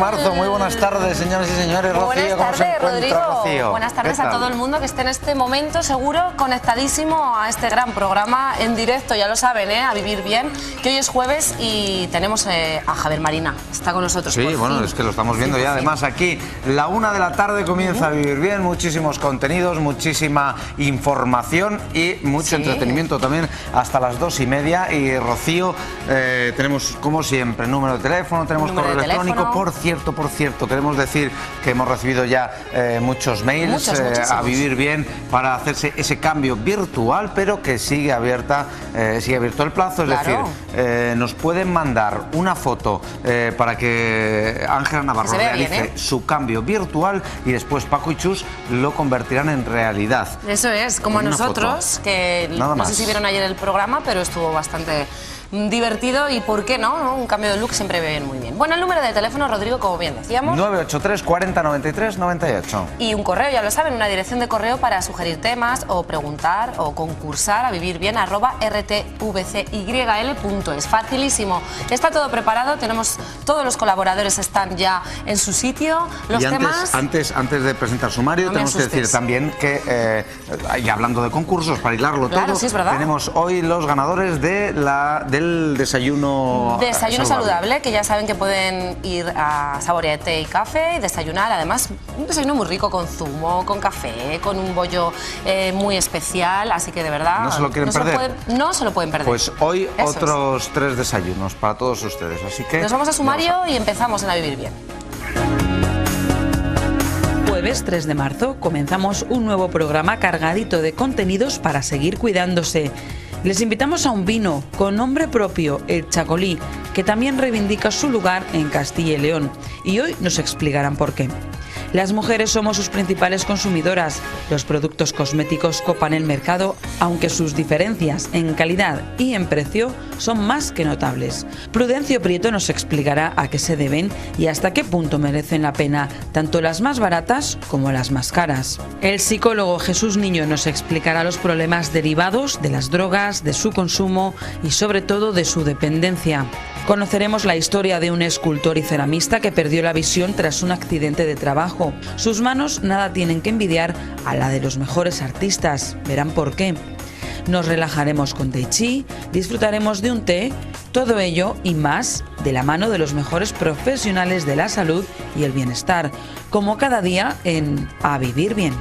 marzo. Muy buenas tardes, señoras y señores. Rocío, buenas tardes, Rodrigo. Rocío? Buenas tardes a todo el mundo que esté en este momento seguro conectadísimo a este gran programa en directo, ya lo saben, a Vivir Bien, que hoy es jueves y tenemos a Javier Marina, está con nosotros. Sí, bueno, fin. Es que lo estamos viendo ya. Además aquí, la 1 de la tarde comienza a Vivir Bien, muchísimos contenidos, muchísima información y mucho entretenimiento también hasta las 2:30. Y Rocío, tenemos como siempre número de teléfono, tenemos correo electrónico. Por cierto, queremos decir que hemos recibido ya muchos mails a Vivir Bien para hacerse ese cambio virtual, pero que sigue abierto el plazo, es decir, nos pueden mandar una foto para que Ángela Navarro realice su cambio virtual y después Paco y Chus lo convertirán en realidad. Eso es, como nosotros, que no sé si vieron ayer el programa, pero estuvo bastante divertido y por qué no, un cambio de look siempre viene muy bien. Bueno, el número de teléfono, Rodrigo, como bien decíamos, 983 40 93 98. Y un correo, ya lo saben, una dirección de correo para sugerir temas o preguntar o concursar a vivirbien@rtvcyl.es. Facilísimo, está todo preparado, tenemos todos los colaboradores, están ya en su sitio. Los temas... Antes de presentar sumario, tenemos que decir también que, y hablando de concursos, para hilarlo todo, sí, es verdad, tenemos hoy los ganadores de del desayuno saludable, que ya saben que pueden ir a Saborea Té y Café y desayunar, además un desayuno muy rico con zumo, con café, con un bollo muy especial, así que de verdad no se lo quieren perder. No se lo pueden perder. Pues hoy otros 3 desayunos para todos ustedes, así que nos vamos a sumario y empezamos en A Vivir Bien. Jueves 3 de marzo comenzamos un nuevo programa cargadito de contenidos para seguir cuidándose. Les invitamos a un vino con nombre propio, el Chacolí, que también reivindica su lugar en Castilla y León. Y hoy nos explicarán por qué. Las mujeres somos sus principales consumidoras. Los productos cosméticos copan el mercado, aunque sus diferencias en calidad y en precio son más que notables. Prudencio Prieto nos explicará a qué se deben y hasta qué punto merecen la pena, tanto las más baratas como las más caras. El psicólogo Jesús Niño nos explicará los problemas derivados de las drogas, de su consumo y sobre todo de su dependencia. Conoceremos la historia de un escultor y ceramista que perdió la visión tras un accidente de trabajo. Sus manos nada tienen que envidiar a la de los mejores artistas. Verán por qué. Nos relajaremos con Tai Chi, disfrutaremos de un té, todo ello y más de la mano de los mejores profesionales de la salud y el bienestar, como cada día en A Vivir Bien.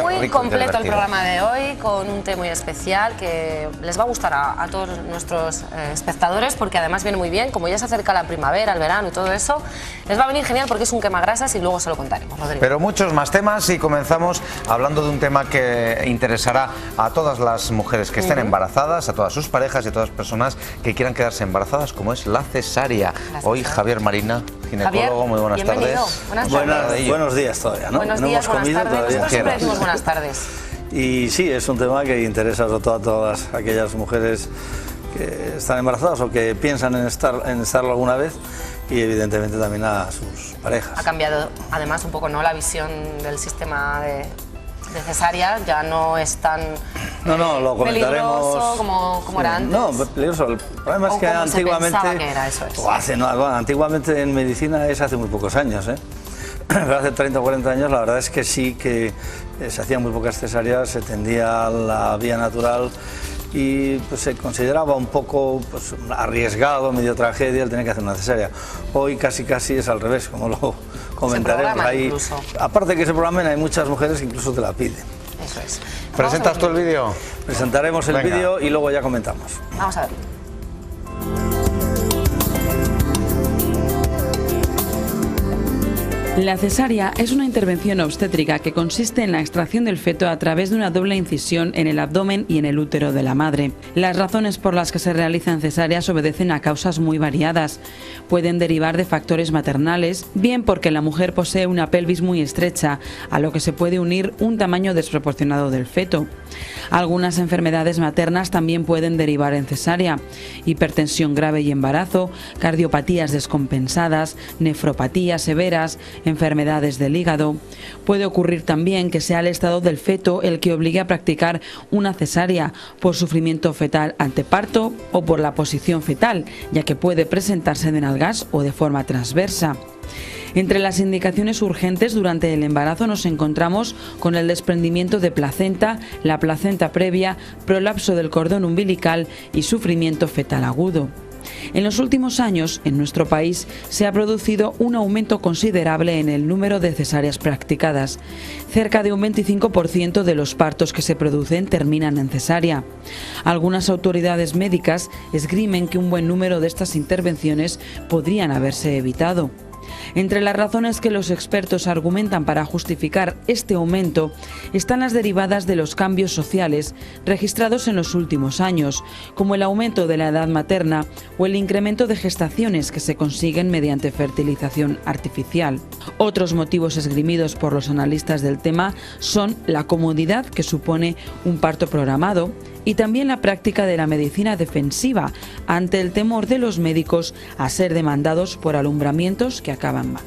Muy completo el programa de hoy, con un té muy especial que les va a gustar a todos nuestros espectadores, porque además viene muy bien, como ya se acerca la primavera, el verano y todo eso, les va a venir genial porque es un quemagrasas y luego se lo contaremos, Rodrigo. Pero muchos más temas y comenzamos hablando de un tema que interesará a todas las mujeres que estén embarazadas, a todas sus parejas y a todas las personas que quieran quedarse embarazadas, como es la cesárea. Hoy Javier Marina, ginecólogo, muy buenas tardes. Buenos días todavía, ¿no? Buenos días, buenas tardes. Nosotros siempre decimos buenas tardes. Y sí, es un tema que interesa sobre todo a todas aquellas mujeres que están embarazadas o que piensan en estarlo alguna vez, y evidentemente también a sus parejas. Ha cambiado además un poco, ¿no?, la visión del sistema de cesárea, ya no es tan lo peligroso como era antes. No, peligroso. El problema es que antiguamente, antiguamente en medicina es hace muy pocos años, pero hace 30 o 40 años la verdad es que sí que se hacían muy pocas cesáreas, se tendía a la vía natural y pues se consideraba un poco arriesgado, medio tragedia el tener que hacer una cesárea. Hoy casi es al revés, como lo comentaremos. Ahí, aparte de que se programen, hay muchas mujeres que incluso te la piden. Eso es. ¿Presentas tú el vídeo? Presentaremos el vídeo y luego ya comentamos. Vamos a verlo. La cesárea es una intervención obstétrica que consiste en la extracción del feto a través de una doble incisión en el abdomen y en el útero de la madre. Las razones por las que se realizan cesáreas obedecen a causas muy variadas. Pueden derivar de factores maternales, bien porque la mujer posee una pelvis muy estrecha, a lo que se puede unir un tamaño desproporcionado del feto. Algunas enfermedades maternas también pueden derivar en cesárea: hipertensión grave y embarazo, cardiopatías descompensadas, nefropatías severas, enfermedades del hígado. Puede ocurrir también que sea el estado del feto el que obligue a practicar una cesárea por sufrimiento fetal anteparto o por la posición fetal, ya que puede presentarse de nalgas o de forma transversa. Entre las indicaciones urgentes durante el embarazo nos encontramos con el desprendimiento de placenta, la placenta previa, prolapso del cordón umbilical y sufrimiento fetal agudo. En los últimos años, en nuestro país, se ha producido un aumento considerable en el número de cesáreas practicadas. Cerca de un 25% de los partos que se producen terminan en cesárea. Algunas autoridades médicas esgrimen que un buen número de estas intervenciones podrían haberse evitado. Entre las razones que los expertos argumentan para justificar este aumento están las derivadas de los cambios sociales registrados en los últimos años, como el aumento de la edad materna o el incremento de gestaciones que se consiguen mediante fertilización artificial. Otros motivos esgrimidos por los analistas del tema son la comodidad que supone un parto programado y también la práctica de la medicina defensiva ante el temor de los médicos a ser demandados por alumbramientos que acaban mal.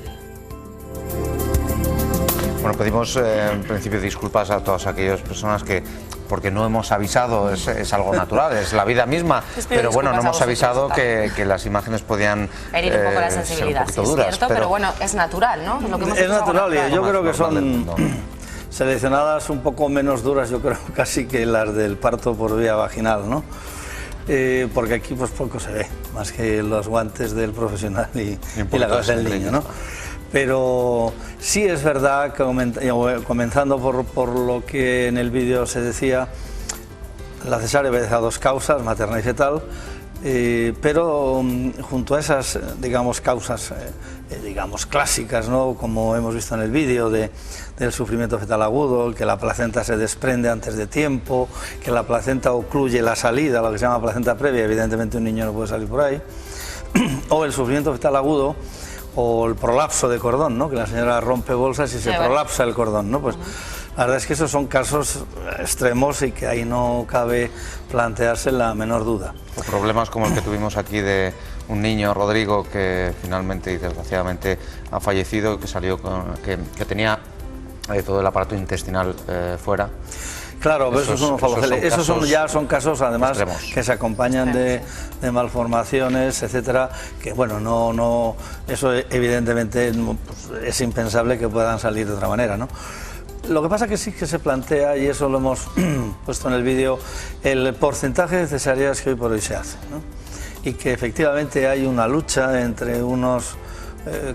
Bueno, pedimos en principio disculpas a todas aquellas personas que, porque no hemos avisado, es algo natural, es la vida misma, pero bueno, no hemos avisado que las imágenes podían herir un poco la sensibilidad, ser un poquito duras, pero bueno, es natural, ¿no? Es natural, y yo creo que son seleccionadas un poco menos duras, yo creo, casi que las del parto por vía vaginal, ¿no? Porque aquí pues poco se ve, más que los guantes del profesional y la cabeza del niño, ¿no? Pero sí es verdad, que comenzando por lo que en el vídeo se decía, la cesárea obedece a dos causas, materna y fetal, pero junto a esas, digamos, causas, digamos, clásicas, ¿no? Como hemos visto en el vídeo, del sufrimiento fetal agudo, que la placenta se desprende antes de tiempo, que la placenta ocluye la salida, lo que se llama placenta previa, evidentemente un niño no puede salir por ahí, o el sufrimiento fetal agudo, o el prolapso de cordón, ¿no? Que la señora rompe bolsas y se prolapsa el cordón, ¿no? Pues la verdad es que esos son casos extremos y que ahí no cabe plantearse la menor duda. O problemas como el que tuvimos aquí de un niño, Rodrigo, que finalmente y desgraciadamente ha fallecido, que salió que tenía todo el aparato intestinal fuera. Claro, pero esos ya son casos además extremos, que se acompañan de malformaciones, etcétera, que bueno, eso evidentemente pues, es impensable que puedan salir de otra manera, ¿no? Lo que pasa que sí que se plantea, y eso lo hemos puesto en el vídeo, el porcentaje de cesáreas que hoy por hoy se hace, ¿no? Y que efectivamente hay una lucha entre unos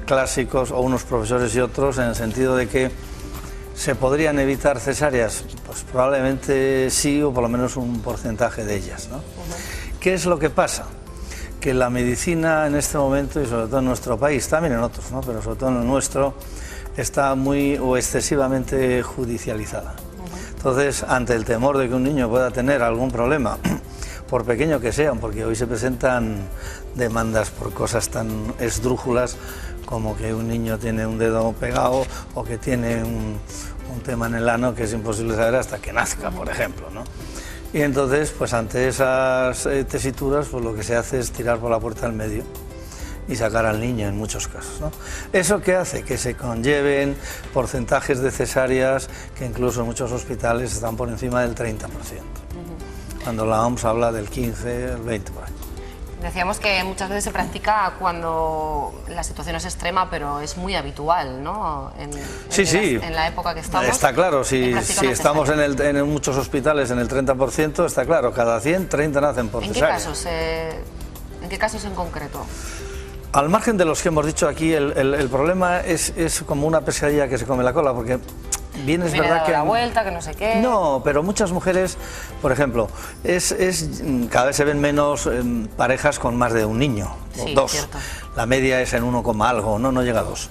clásicos o unos profesores y otros, en el sentido de que ¿se podrían evitar cesáreas? Pues probablemente sí, o por lo menos un porcentaje de ellas, ¿no? ¿Qué es lo que pasa? Que la medicina en este momento, y sobre todo en nuestro país, también en otros, ¿no? Pero sobre todo en el nuestro, está muy o excesivamente judicializada. Entonces, ante el temor de que un niño pueda tener algún problema, por pequeño que sean, porque hoy se presentan demandas por cosas tan esdrújulas como que un niño tiene un dedo pegado o que tiene un tema en el ano que es imposible saber hasta que nazca, por ejemplo, ¿no? Y entonces, pues ante esas tesituras, pues lo que se hace es tirar por la puerta al medio y sacar al niño en muchos casos, ¿no? ¿Eso qué hace? Que se conlleven porcentajes de cesáreas que incluso en muchos hospitales están por encima del 30%, cuando la OMS habla del 15, el 20%. Por ahí. Decíamos que muchas veces se practica cuando la situación es extrema, pero es muy habitual, ¿no? En la época que estamos. Está claro, si estamos en muchos hospitales en el 30%, está claro, cada 100, 30 nacen por cesárea. ¿En qué casos en concreto? Al margen de los que hemos dicho aquí, el problema es como una pescadilla que se come la cola, porque bien es verdad que la vuelta, que no sé qué. No, pero muchas mujeres, por ejemplo, cada vez se ven menos parejas con más de un niño, o dos. Cierto. La media es en 1, algo, no llega a 2.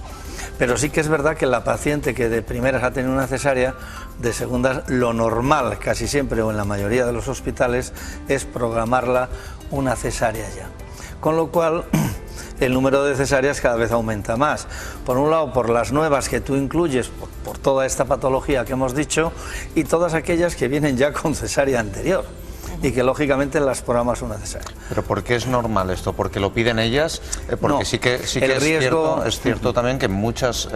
Pero sí que es verdad que la paciente que de primeras ha tenido una cesárea, de segundas, lo normal, casi siempre o en la mayoría de los hospitales, es programarla una cesárea ya. Con lo cual, el número de cesáreas cada vez aumenta más. Por un lado, por las nuevas que tú incluyes, por toda esta patología que hemos dicho, y todas aquellas que vienen ya con cesárea anterior. y que lógicamente las programas son necesarias. ¿Pero por qué es normal esto? ¿Porque lo piden ellas? Porque No, sí que es cierto también que muchas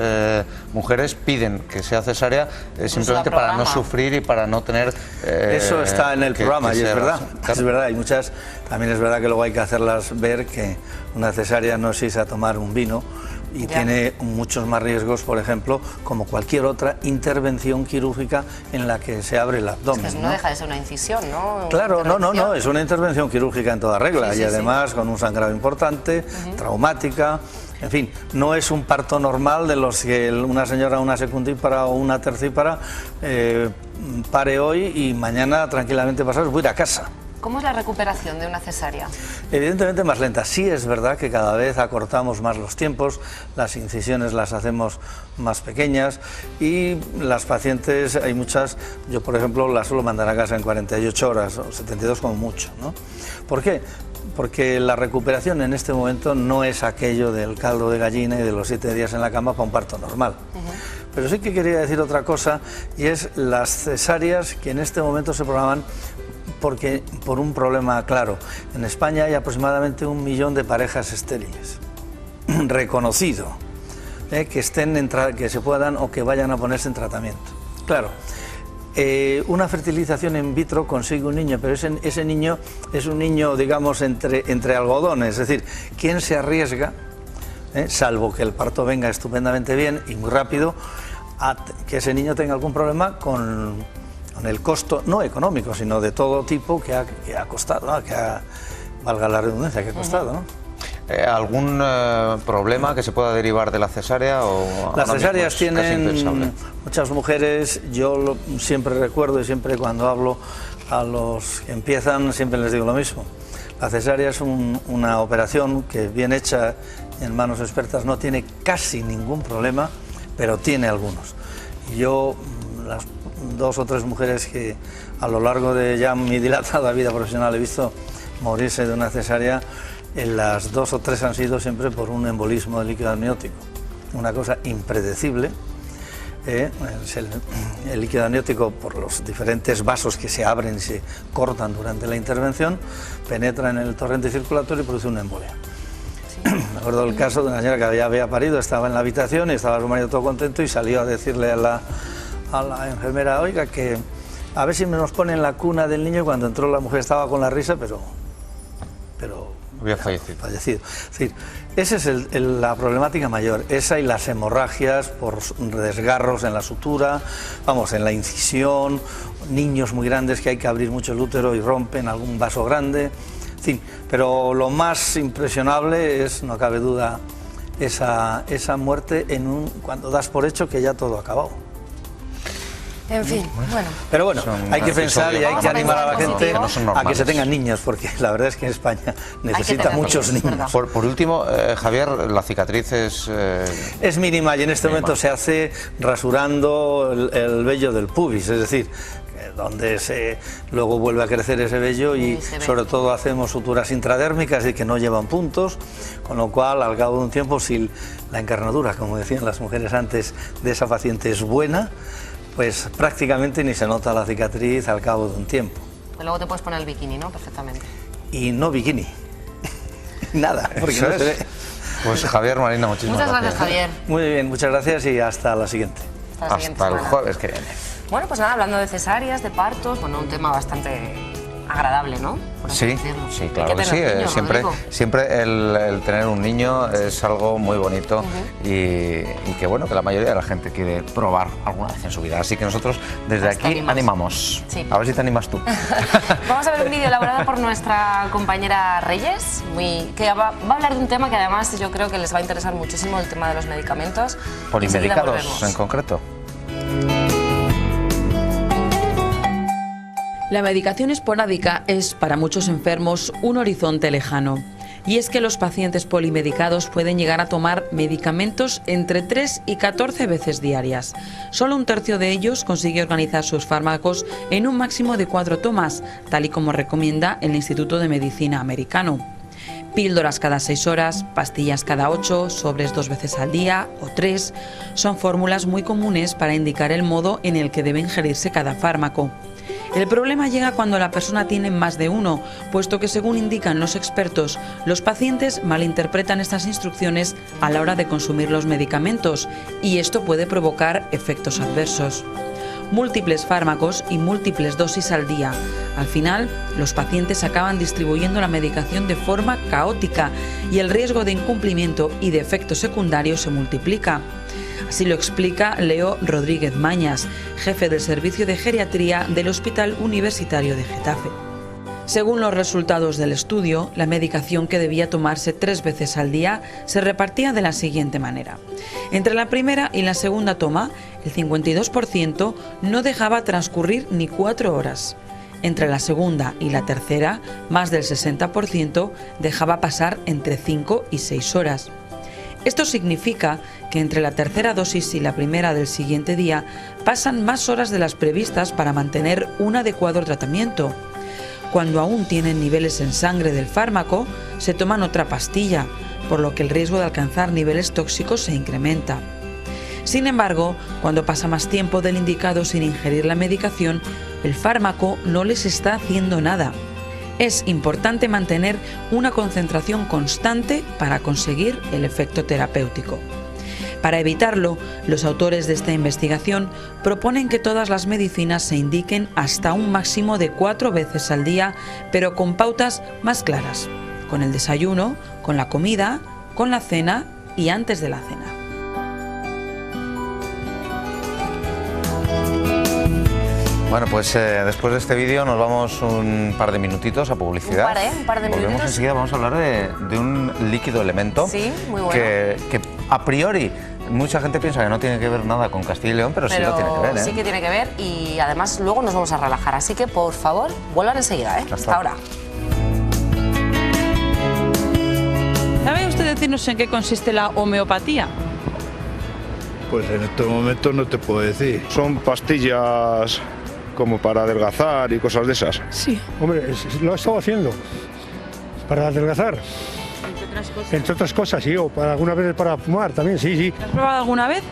mujeres piden que sea cesárea simplemente para no sufrir y para no tener... Eso está en el programa y es verdad, claro. Es verdad, y muchas, también es verdad que luego hay que hacerlas ver que una cesárea no es irse a tomar un vino, y tiene muchos más riesgos, por ejemplo, como cualquier otra intervención quirúrgica en la que se abre el abdomen. Es que no deja de ser una incisión, ¿no? Claro, no, es una intervención quirúrgica en toda regla, y además con un sangrado importante, traumática. En fin, no es un parto normal de los que una señora, una secundípara o una tercípara pare hoy y mañana tranquilamente pasado voy a ir a casa. ¿Cómo es la recuperación de una cesárea? Evidentemente más lenta. Sí es verdad que cada vez acortamos más los tiempos, las incisiones las hacemos más pequeñas y las pacientes, hay muchas, yo por ejemplo las suelo mandar a casa en 48 horas o 72 como mucho, ¿no? ¿Por qué? Porque la recuperación en este momento no es aquello del caldo de gallina y de los 7 días en la cama para un parto normal. Pero sí que quería decir otra cosa, y es las cesáreas que en este momento se programan por un problema claro. En España hay aproximadamente 1 millón de parejas estériles, reconocido, que se puedan o que vayan a ponerse en tratamiento. Claro, una fertilización in vitro consigue un niño, pero ese niño es un niño, digamos, entre algodones, es decir, ¿quién se arriesga, salvo que el parto venga estupendamente bien y muy rápido, a que ese niño tenga algún problema con el costo, no económico, sino de todo tipo que ha costado, ¿no? Valga la redundancia, que ha costado, ¿no? ¿Algún problema que se pueda derivar de la cesárea? Las cesáreas tienen muchas mujeres, yo siempre recuerdo y siempre cuando hablo a los que empiezan siempre les digo lo mismo. La cesárea es una operación que bien hecha en manos expertas no tiene casi ningún problema, pero tiene algunos. Yo, las 2 o 3 mujeres que a lo largo de ya mi dilatada vida profesional he visto morirse de una cesárea, las 2 o 3 han sido siempre por un embolismo de líquido amniótico, una cosa impredecible. El líquido amniótico, por los diferentes vasos que se abren y se cortan durante la intervención, penetra en el torrente circulatorio y produce una embolia. Me acuerdo del caso de una señora que ya había parido, estaba en la habitación y estaba su marido todo contento y salió a decirle a la enfermera, oiga, que a ver si nos ponen la cuna del niño. Cuando entró la mujer estaba con la risa, pero había fallecido. Es decir, esa es la problemática mayor, esa y las hemorragias por desgarros en la sutura, vamos, en la incisión, niños muy grandes que hay que abrir mucho el útero y rompen algún vaso grande, en fin, pero lo más impresionable es, no cabe duda, esa muerte cuando das por hecho que ya todo ha acabado. En fin, bueno. Pero bueno, hay que pensar y hay que animar a la gente a que se tengan niños, porque la verdad es que en España necesita muchos niños. Por último, Javier, la cicatriz es mínima y en este momento se hace rasurando el vello del pubis, es decir, donde luego vuelve a crecer ese vello y sobre todo hacemos suturas intradérmicas y que no llevan puntos, con lo cual al cabo de un tiempo, si la encarnadura, como decían las mujeres antes, de esa paciente es buena, pues prácticamente ni se nota la cicatriz al cabo de un tiempo. Pues luego te puedes poner el bikini, ¿no? Perfectamente. Y no bikini. Nada, porque no se ve. Pues Javier, Marina, muchísimas gracias. Javier. Muy bien, muchas gracias y hasta la siguiente. Hasta el jueves que viene. Bueno, pues nada, hablando de cesáreas, de partos, bueno, un tema bastante agradable, ¿no? Sí, claro que sí. Siempre el tener un niño es algo muy bonito y que bueno, que la mayoría de la gente quiere probar alguna vez en su vida. Así que nosotros desde aquí animamos. Sí. A ver si te animas tú. Vamos a ver un vídeo elaborado por nuestra compañera Reyes, que va a hablar de un tema que además yo creo que les va a interesar muchísimo, el tema de los medicamentos. Polimedicados en concreto. La medicación esporádica es, para muchos enfermos, un horizonte lejano. Y es que los pacientes polimedicados pueden llegar a tomar medicamentos entre 3 y 14 veces diarias. Solo un tercio de ellos consigue organizar sus fármacos en un máximo de 4 tomas, tal y como recomienda el Instituto de Medicina americano. Píldoras cada 6 horas, pastillas cada 8, sobres 2 veces al día o 3, son fórmulas muy comunes para indicar el modo en el que debe ingerirse cada fármaco. El problema llega cuando la persona tiene más de uno, puesto que según indican los expertos, los pacientes malinterpretan estas instrucciones a la hora de consumir los medicamentos y esto puede provocar efectos adversos. Múltiples fármacos y múltiples dosis al día. Al final, los pacientes acaban distribuyendo la medicación de forma caótica y el riesgo de incumplimiento y de efectos secundarios se multiplica. Así lo explica Leo Rodríguez Mañas, jefe del Servicio de Geriatría del Hospital Universitario de Getafe. Según los resultados del estudio, la medicación que debía tomarse 3 veces al día se repartía de la siguiente manera. Entre la primera y la segunda toma, el 52% no dejaba transcurrir ni 4 horas. Entre la segunda y la tercera, más del 60% dejaba pasar entre 5 y 6 horas. Esto significa que entre la tercera dosis y la primera del siguiente día pasan más horas de las previstas para mantener un adecuado tratamiento. Cuando aún tienen niveles en sangre del fármaco, se toman otra pastilla, por lo que el riesgo de alcanzar niveles tóxicos se incrementa. Sin embargo, cuando pasa más tiempo del indicado sin ingerir la medicación, el fármaco no les está haciendo nada. Es importante mantener una concentración constante para conseguir el efecto terapéutico. Para evitarlo, los autores de esta investigación proponen que todas las medicinas se indiquen hasta un máximo de 4 veces al día, pero con pautas más claras, con el desayuno, con la comida, con la cena y antes de la cena. Bueno, pues después de este vídeo nos vamos un par de minutitos a publicidad. Un par de Volvemos minutitos. enseguida, vamos a hablar de un líquido elemento Sí, muy bueno. que a priori mucha gente piensa que no tiene que ver nada con Castilla y León, pero sí lo tiene que ver, ¿eh? Sí que tiene que ver y además luego nos vamos a relajar. Así que por favor, vuelvan enseguida, ¿eh? Hasta ahora. ¿Sabe usted decirnos en qué consiste la homeopatía? Pues en este momento no te puedo decir. Son pastillas como para adelgazar y cosas de esas. Sí, hombre, lo he estado haciendo para adelgazar. Entre otras cosas, sí, o para alguna vez para fumar también, sí, sí. ¿Lo has probado alguna vez?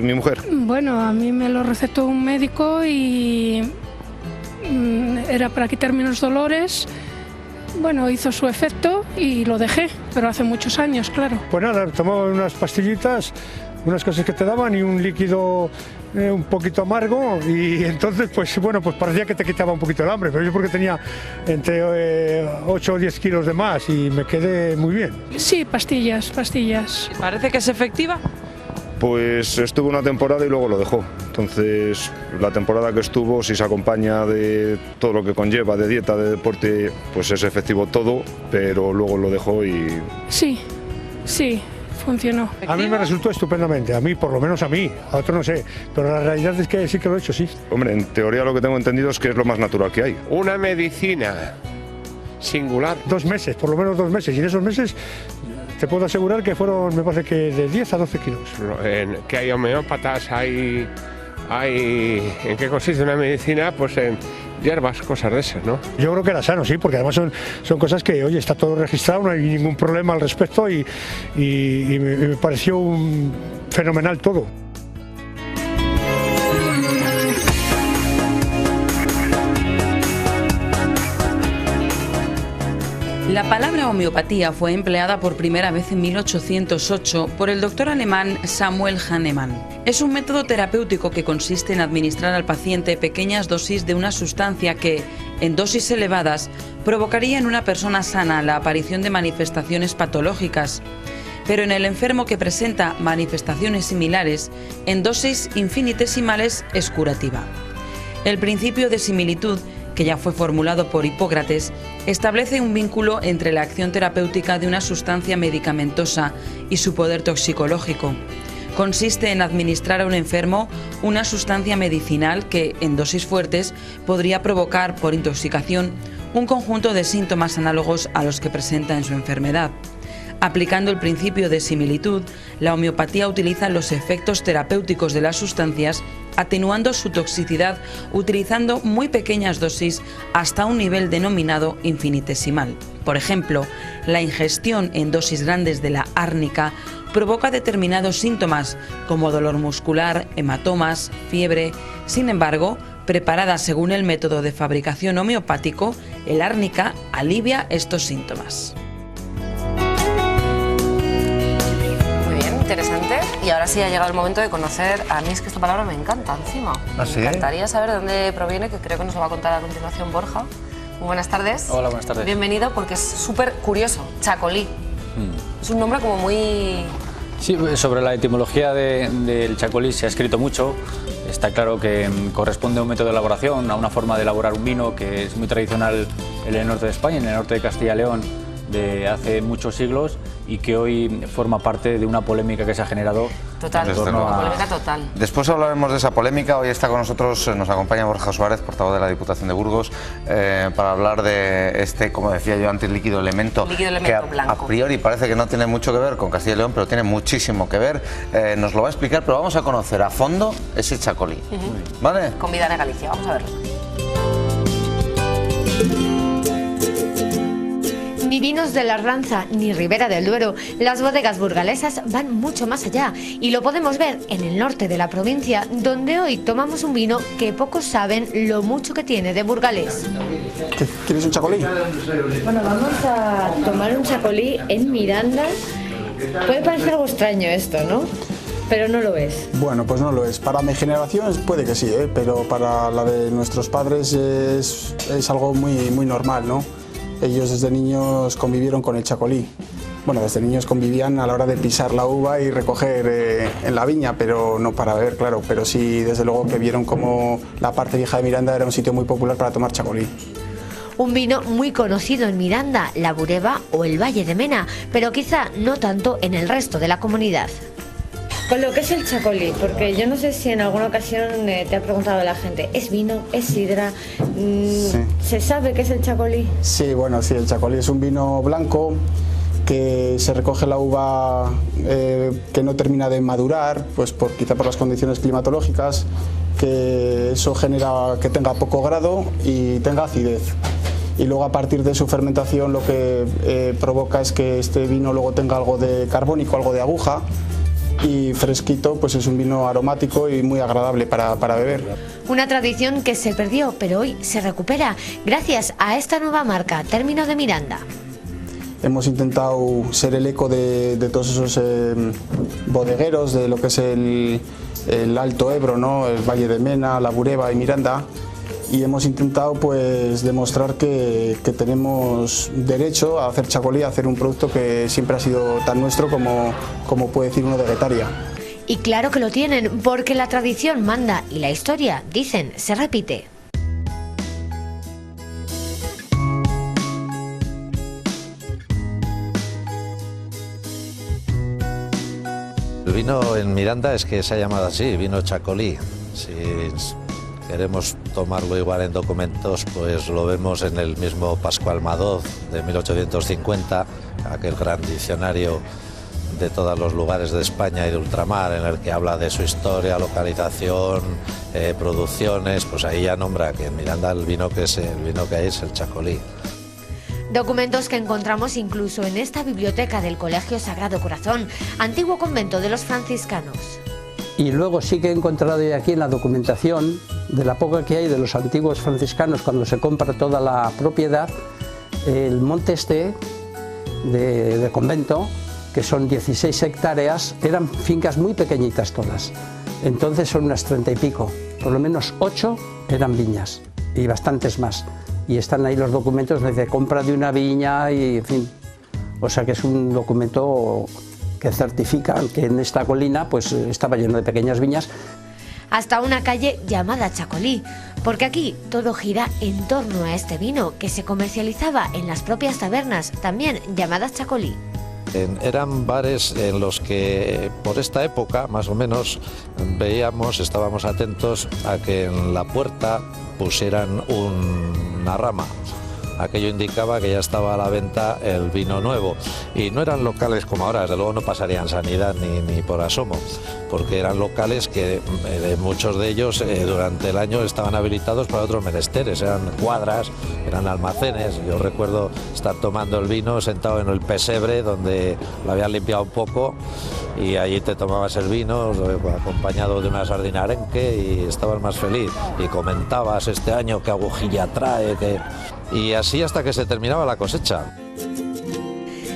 Mi mujer. Bueno, a mí me lo recetó un médico y era para quitarme unos dolores. Bueno, hizo su efecto y lo dejé, pero hace muchos años, claro. Pues nada, tomaba unas pastillitas, unas cosas que te daban y un líquido un poquito amargo y entonces pues bueno, pues parecía que te quitaba un poquito el hambre, pero yo porque tenía entre 8 o 10 kilos de más y me quedé muy bien. Sí, pastillas. ¿Parece que es efectiva? Pues estuvo una temporada y luego lo dejó. Entonces, la temporada que estuvo, si se acompaña de todo lo que conlleva, de dieta, de deporte, pues es efectivo todo, pero luego lo dejó y... Sí, funcionó. A mí me resultó estupendamente, a mí, por lo menos a mí, a otro no sé, pero la realidad es que sí que lo he hecho, sí. Hombre, en teoría lo que tengo entendido es que es lo más natural que hay. Una medicina singular. 2 meses, por lo menos 2 meses, y en esos meses te puedo asegurar que fueron, me parece que de 10 a 12 kilos. Que hay homeópatas, hay... ¿En qué consiste una medicina? Pues en hierbas, cosas de esas, ¿no? Yo creo que era sano, sí, porque además son cosas que, oye, está todo registrado, no hay ningún problema al respecto y me pareció fenomenal todo. La palabra homeopatía fue empleada por primera vez en 1808 por el doctor alemán Samuel Hahnemann. Es un método terapéutico que consiste en administrar al paciente pequeñas dosis de una sustancia que, en dosis elevadas, provocaría en una persona sana la aparición de manifestaciones patológicas. Pero en el enfermo que presenta manifestaciones similares, en dosis infinitesimales es curativa. El principio de similitud, que ya fue formulado por Hipócrates, establece un vínculo entre la acción terapéutica de una sustancia medicamentosa y su poder toxicológico. Consiste en administrar a un enfermo una sustancia medicinal que, en dosis fuertes, podría provocar, por intoxicación, un conjunto de síntomas análogos a los que presenta en su enfermedad. Aplicando el principio de similitud, la homeopatía utiliza los efectos terapéuticos de las sustancias, atenuando su toxicidad utilizando muy pequeñas dosis hasta un nivel denominado infinitesimal. Por ejemplo, la ingestión en dosis grandes de la árnica provoca determinados síntomas como dolor muscular, hematomas, fiebre. Sin embargo, Preparada según el método de fabricación homeopático, el árnica alivia estos síntomas. Muy bien, interesante. Y ahora sí ha llegado el momento de conocer, a mí es que esta palabra me encanta encima. ¿Ah, sí? Me encantaría saber de dónde proviene, que creo que nos lo va a contar a continuación Borja. Muy buenas tardes. Hola, buenas tardes. Bienvenido, porque es súper curioso, chacolí. Es un nombre como muy... Sí, sobre la etimología del chacolí se ha escrito mucho. Está claro que corresponde a un método de elaboración, a una forma de elaborar un vino que es muy tradicional en el norte de España, en el norte de Castilla y León, de hace muchos siglos, y que hoy forma parte de una polémica que se ha generado. Total, una polémica total. Después hablaremos de esa polémica. Hoy está con nosotros, nos acompaña Borja Suárez, portavoz de la Diputación de Burgos, para hablar de este, como decía yo antes, líquido elemento que blanco. A priori parece que no tiene mucho que ver con Castilla y León, pero tiene muchísimo que ver. Nos lo va a explicar, pero vamos a conocer a fondo ese chacolí. ¿Vale? Con Vida de Galicia, vamos a verlo. Ni vinos de la Arlanza ni Ribera del Duero, las bodegas burgalesas van mucho más allá y lo podemos ver en el norte de la provincia, donde hoy tomamos un vino que pocos saben lo mucho que tiene de burgalés. ¿Quieres un chacolí? Bueno, vamos a tomar un chacolí en Miranda. Puede parecer algo extraño esto, ¿no? Pero no lo es. Bueno, pues no lo es. Para mi generación puede que sí, pero para la de nuestros padres es algo muy normal, ¿no? Ellos desde niños convivieron con el chacolí. Bueno, desde niños convivían a la hora de pisar la uva y recoger en la viña, pero no para beber, claro. Pero sí, desde luego que vieron como la parte vieja de Miranda era un sitio muy popular para tomar chacolí. Un vino muy conocido en Miranda, la Bureba o el Valle de Mena, pero quizá no tanto en el resto de la comunidad. Con lo que es el chacolí, porque yo no sé si en alguna ocasión te ha preguntado la gente, ¿es vino? ¿Es sidra? Sí. ¿Se sabe qué es el chacolí? Sí, bueno, sí, el chacolí es un vino blanco que se recoge la uva que no termina de madurar, pues quizá por las condiciones climatológicas, que eso genera que tenga poco grado y tenga acidez. Y luego a partir de su fermentación lo que provoca es que este vino luego tenga algo de carbónico, algo de aguja, y fresquito, pues es un vino aromático y muy agradable para beber. Una tradición que se perdió, pero hoy se recupera gracias a esta nueva marca, Término de Miranda. Hemos intentado ser el eco de todos esos bodegueros de lo que es el Alto Ebro, ¿no? El Valle de Mena, la Bureba y Miranda, y hemos intentado pues demostrar que tenemos derecho a hacer chacolí, a hacer un producto que siempre ha sido tan nuestro como puede decir uno de Guetaria. Y claro que lo tienen, porque la tradición manda y la historia, dicen, se repite. El vino en Miranda es que se ha llamado así, vino chacolí. Si queremos tomarlo igual en documentos, pues lo vemos en el mismo Pascual Madoz de 1850, aquel gran diccionario de todos los lugares de España y de ultramar, en el que habla de su historia, localización, producciones. Pues ahí ya nombra que en Miranda el vino que hay es el chacolí. Documentos que encontramos incluso en esta biblioteca del Colegio Sagrado Corazón, antiguo convento de los franciscanos. Y luego sí que he encontrado aquí en la documentación, de la poca que hay de los antiguos franciscanos cuando se compra toda la propiedad, el monte este de convento, que son 16 hectáreas, eran fincas muy pequeñitas todas. Entonces son unas 30 y pico, por lo menos 8 eran viñas y bastantes más. Y están ahí los documentos de compra de una viña y en fin. O sea que es un documento que certifica que en esta colina pues estaba lleno de pequeñas viñas. Hasta una calle llamada Chacolí, porque aquí todo gira en torno a este vino que se comercializaba en las propias tabernas, también llamadas Chacolí. Eran bares en los que por esta época, más o menos, estábamos atentos a que en la puerta pusieran una rama, aquello indicaba que ya estaba a la venta el vino nuevo. Y no eran locales como ahora, desde luego no pasarían sanidad ni por asomo, porque eran locales que muchos de ellos durante el año estaban habilitados para otros menesteres, eran cuadras, eran almacenes. Yo recuerdo estar tomando el vino sentado en el pesebre donde lo habían limpiado un poco y allí te tomabas el vino acompañado de una sardina arenque y estabas más feliz y comentabas este año qué agujilla trae, y así hasta que se terminaba la cosecha.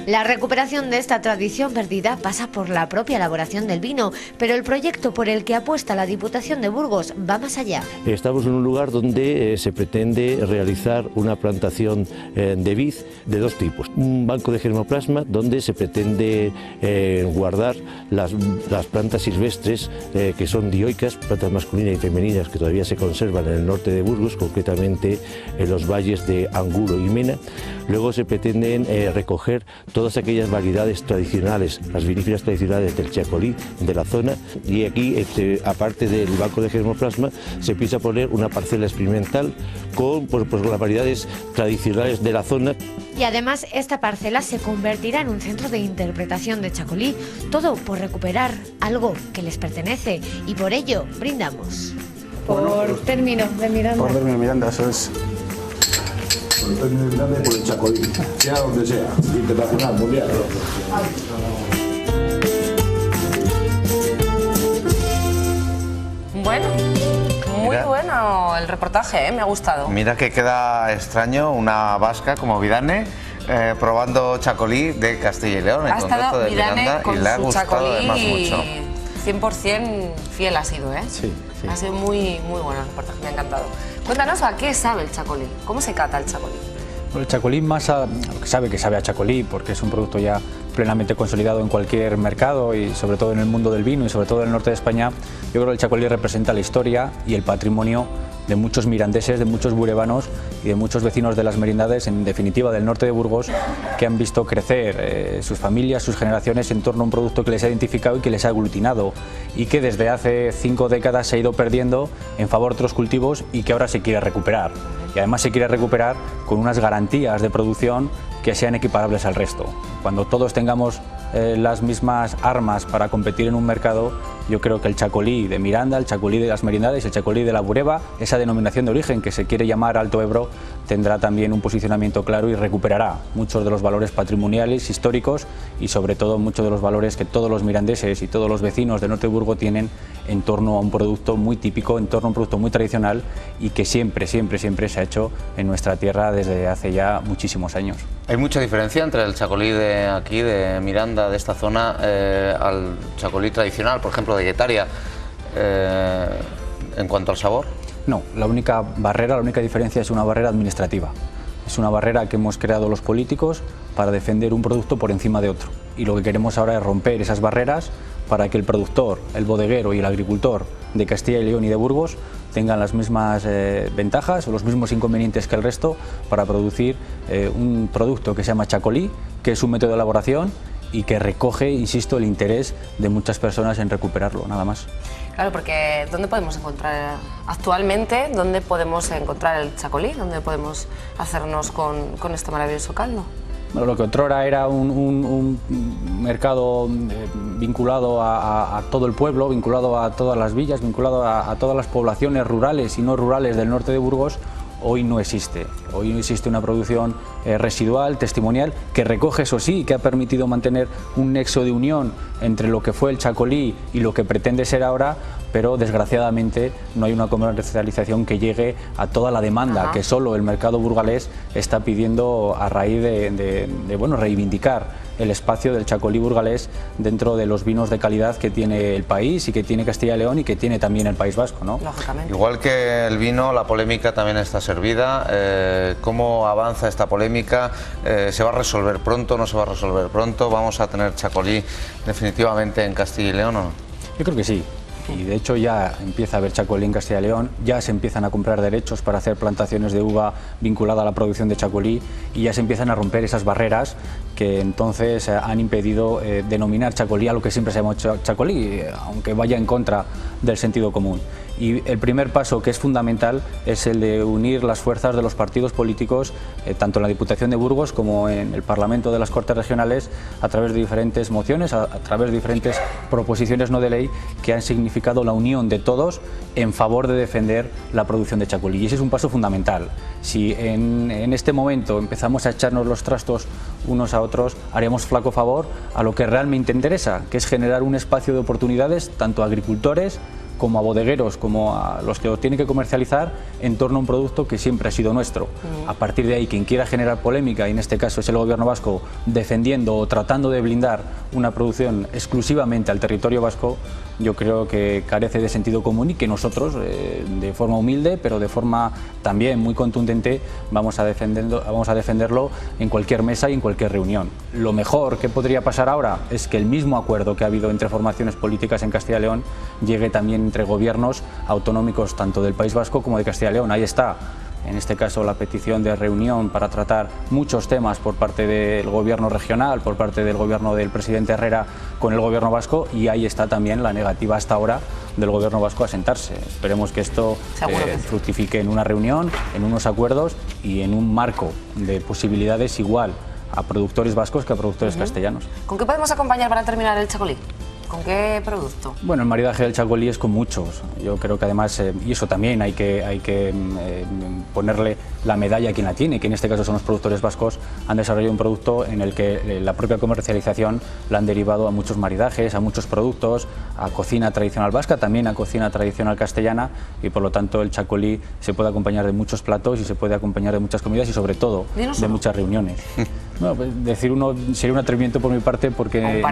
La recuperación de esta tradición perdida pasa por la propia elaboración del vino, pero el proyecto por el que apuesta la Diputación de Burgos va más allá. Estamos en un lugar donde se pretende realizar una plantación de vid de dos tipos. Un banco de germoplasma donde se pretende guardar las plantas silvestres que son dioicas, plantas masculinas y femeninas que todavía se conservan en el norte de Burgos, concretamente en los valles de Angulo y Mena. Luego se pretenden recoger todas aquellas variedades tradicionales, las viníferas tradicionales del Chacolí, de la zona, y aquí, aparte del banco de germoplasma, se empieza a poner una parcela experimental con las variedades tradicionales de la zona. Y además esta parcela se convertirá en un centro de interpretación de Chacolí, todo por recuperar algo que les pertenece, y por ello brindamos. Por término de Miranda. Por término de Miranda, eso es. Por el término de Miranda y por el Chacolí, sea donde sea, internacional, mundial. Bueno, muy bueno el reportaje, me ha gustado. Mira que queda extraño una vasca como Vidane probando Chacolí de Castilla y León, en concreto de Miranda, y le ha gustado además mucho. 100% fiel ha sido, ¿eh? Sí. Ha sido muy bueno el reportaje, me ha encantado. Cuéntanos, ¿a qué sabe el Chacolí? ¿Cómo se cata el Chacolí? Bueno, el Chacolí más a lo que sabe a Chacolí, porque es un producto ya plenamente consolidado en cualquier mercado y sobre todo en el mundo del vino y sobre todo en el norte de España. Yo creo que el Chacolí representa la historia y el patrimonio de muchos mirandeses, de muchos burevanos y de muchos vecinos de las merindades, en definitiva del norte de Burgos, que han visto crecer sus familias, sus generaciones en torno a un producto que les ha identificado y que les ha aglutinado y que desde hace 5 décadas se ha ido perdiendo en favor de otros cultivos y que ahora se quiere recuperar. Y además se quiere recuperar con unas garantías de producción que sean equiparables al resto. Cuando todos tengamos las mismas armas para competir en un mercado, yo creo que el Chacolí de Miranda, el Chacolí de las merindades, el Chacolí de la Bureba, esa denominación de origen que se quiere llamar Alto Ebro, tendrá también un posicionamiento claro y recuperará muchos de los valores patrimoniales, históricos y sobre todo muchos de los valores que todos los mirandeses y todos los vecinos de Norte de Burgos tienen en torno a un producto muy típico, en torno a un producto muy tradicional y que siempre se ha hecho en nuestra tierra desde hace ya muchísimos años. ¿Hay mucha diferencia entre el Chacolí de aquí, de Miranda, de esta zona, al Chacolí tradicional, por ejemplo, de Guetaria, en cuanto al sabor? No, la única diferencia es una barrera administrativa. Es una barrera que hemos creado los políticos para defender un producto por encima de otro. Y lo que queremos ahora es romper esas barreras para que el productor, el bodeguero y el agricultor de Castilla y León y de Burgos tengan las mismas ventajas o los mismos inconvenientes que el resto para producir un producto que se llama Chacolí, que es un método de elaboración y que recoge, insisto, el interés de muchas personas en recuperarlo, nada más. Claro, porque ¿dónde podemos encontrar actualmente, dónde podemos encontrar el Chacolí? ¿Dónde podemos hacernos con este maravilloso caldo? Bueno, lo que otrora era un mercado vinculado a todo el pueblo, vinculado a todas las villas, vinculado a todas las poblaciones rurales y no rurales del norte de Burgos, hoy no existe. Hoy existe una producción residual, testimonial, que recoge, eso sí, que ha permitido mantener un nexo de unión entre lo que fue el Chacolí y lo que pretende ser ahora, pero desgraciadamente no hay una comercialización que llegue a toda la demanda que solo el mercado burgalés está pidiendo a raíz de reivindicar el espacio del Chacolí burgalés dentro de los vinos de calidad que tiene el país y que tiene Castilla y León y que tiene también el País Vasco, ¿no? Lógicamente. Igual que el vino, la polémica también está servida. ¿Cómo avanza esta polémica? ¿Se va a resolver pronto? ¿No se va a resolver pronto? ¿Vamos a tener Chacolí definitivamente en Castilla y León o no? Yo creo que sí. Y de hecho ya empieza a haber Chacolí en Castilla y León, ya se empiezan a comprar derechos para hacer plantaciones de uva vinculada a la producción de Chacolí y ya se empiezan a romper esas barreras que entonces han impedido denominar Chacolí a lo que siempre se llama Chacolí, aunque vaya en contra del sentido común. Y el primer paso, que es fundamental, es el de unir las fuerzas de los partidos políticos, tanto en la Diputación de Burgos como en el Parlamento de las Cortes Regionales, a través de diferentes mociones, a través de diferentes proposiciones no de ley que han significado la unión de todos en favor de defender la producción de chacolí. Y ese es un paso fundamental. Si en este momento empezamos a echarnos los trastos unos a otros, haríamos flaco favor a lo que realmente interesa, que es generar un espacio de oportunidades tanto a agricultores como a bodegueros, como a los que lo tienen que comercializar, en torno a un producto que siempre ha sido nuestro. A partir de ahí, quien quiera generar polémica, y en este caso es el Gobierno vasco, defendiendo o tratando de blindar una producción exclusivamente al territorio vasco, yo creo que carece de sentido común y que nosotros, de forma humilde, pero de forma también muy contundente, vamos a defenderlo en cualquier mesa y en cualquier reunión. Lo mejor que podría pasar ahora es que el mismo acuerdo que ha habido entre formaciones políticas en Castilla y León llegue también entre gobiernos autonómicos tanto del País Vasco como de Castilla y León. Ahí está, en este caso, la petición de reunión para tratar muchos temas por parte del gobierno regional, por parte del gobierno del presidente Herrera con el gobierno vasco, y ahí está también la negativa hasta ahora del gobierno vasco a sentarse. Esperemos que esto fructifique en una reunión, en unos acuerdos y en un marco de posibilidades igual a productores vascos que a productores castellanos. ¿Con qué podemos acompañar para terminar el chacolí? ¿Con qué producto? Bueno, el maridaje del chacolí es con muchos. Yo creo que además, y eso también hay que ponerle la medalla a quien la tiene, que en este caso son los productores vascos, han desarrollado un producto en el que la propia comercialización la han derivado a muchos maridajes, a muchos productos, a cocina tradicional vasca, también a cocina tradicional castellana, y por lo tanto el chacolí se puede acompañar de muchos platos y se puede acompañar de muchas comidas y sobre todo de muchas reuniones. Bueno, pues decir uno sería un atrevimiento por mi parte porque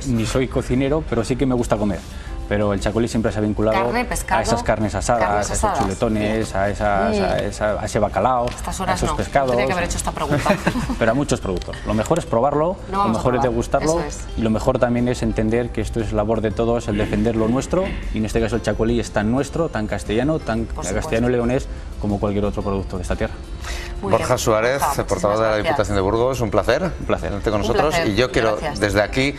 ni soy cocinero, pero sí que me gusta comer. Pero el chacolí siempre se ha vinculado a esas carnes asadas, a esos chuletones, a ese bacalao, a esos pescados. Tenía que haber hecho esta pregunta. Pero a muchos productos. Lo mejor es probarlo, lo mejor es degustarlo, y lo mejor también es entender que esto es labor de todos, el defender lo nuestro, y en este caso el chacolí es tan nuestro, tan castellano, tan castellano-leonés como cualquier otro producto de esta tierra. Borja Suárez, portavoz de la Diputación de Burgos, un placer tenerte con nosotros. Y yo quiero desde aquí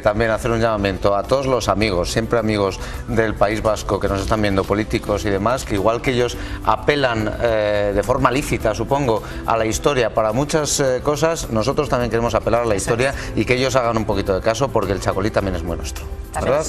también hacer un llamamiento a todos los amigos, siempre amigos del País Vasco que nos están viendo, políticos y demás, que igual que ellos apelan de forma lícita, supongo, a la historia para muchas cosas, nosotros también queremos apelar a la historia y que ellos hagan un poquito de caso, porque el chacolí también es muy nuestro, ¿verdad?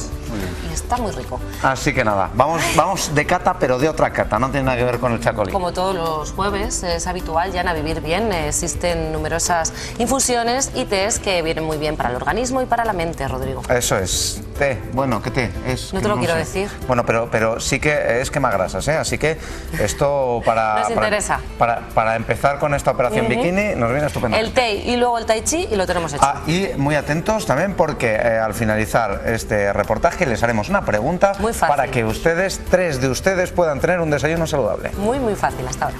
Y está muy rico. Así que nada, vamos de cata, pero de otra cata, no tiene nada que ver con el chacolí. Como todos los jueves, es habitual ya en A Vivir Bien, existen numerosas infusiones y tés que vienen muy bien para el organismo y para la mente, Rodrigo. Eso es, té, bueno, ¿qué té? No te lo quiero decir. Bueno, pero sí que es quemagrasas, ¿eh? Así que esto para empezar con esta operación bikini nos viene estupendo. El té y luego el tai chi y lo tenemos hecho. Y muy atentos también porque al finalizar este reportaje les haremos una pregunta para que ustedes, 3 de ustedes, puedan tener un desayuno saludable. Muy fácil hasta ahora.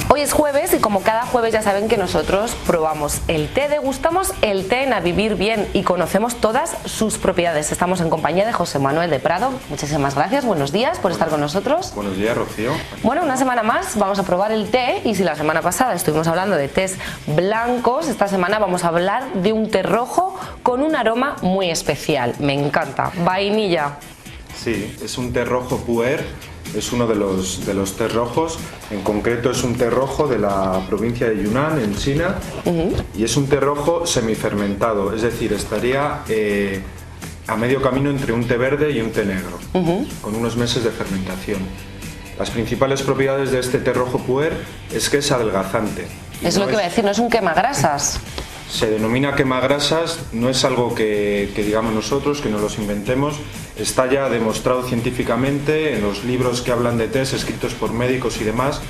Hoy es jueves y como cada jueves ya saben que nosotros probamos el té, degustamos el té en A Vivir Bien y conocemos todas sus propiedades. Estamos en compañía de José Manuel de Prado. Muchísimas gracias, buenos días por estar con nosotros. Buenos días, Rocío. Bueno, una semana más vamos a probar el té y si la semana pasada estuvimos hablando de tés blancos, esta semana vamos a hablar de un té rojo con un aroma muy especial. Me encanta, vainilla. Sí, es un té rojo puer. Es uno de los tés rojos, en concreto es un té rojo de la provincia de Yunnan, en China, y es un té rojo semifermentado, es decir, estaría a medio camino entre un té verde y un té negro, con unos meses de fermentación. Las principales propiedades de este té rojo puer es que es adelgazante. Es lo que iba a decir, no es un quemagrasas. Se denomina quemagrasas, no es algo que digamos nosotros, que nos los inventemos, está ya demostrado científicamente en los libros que hablan de tés escritos por médicos y demás.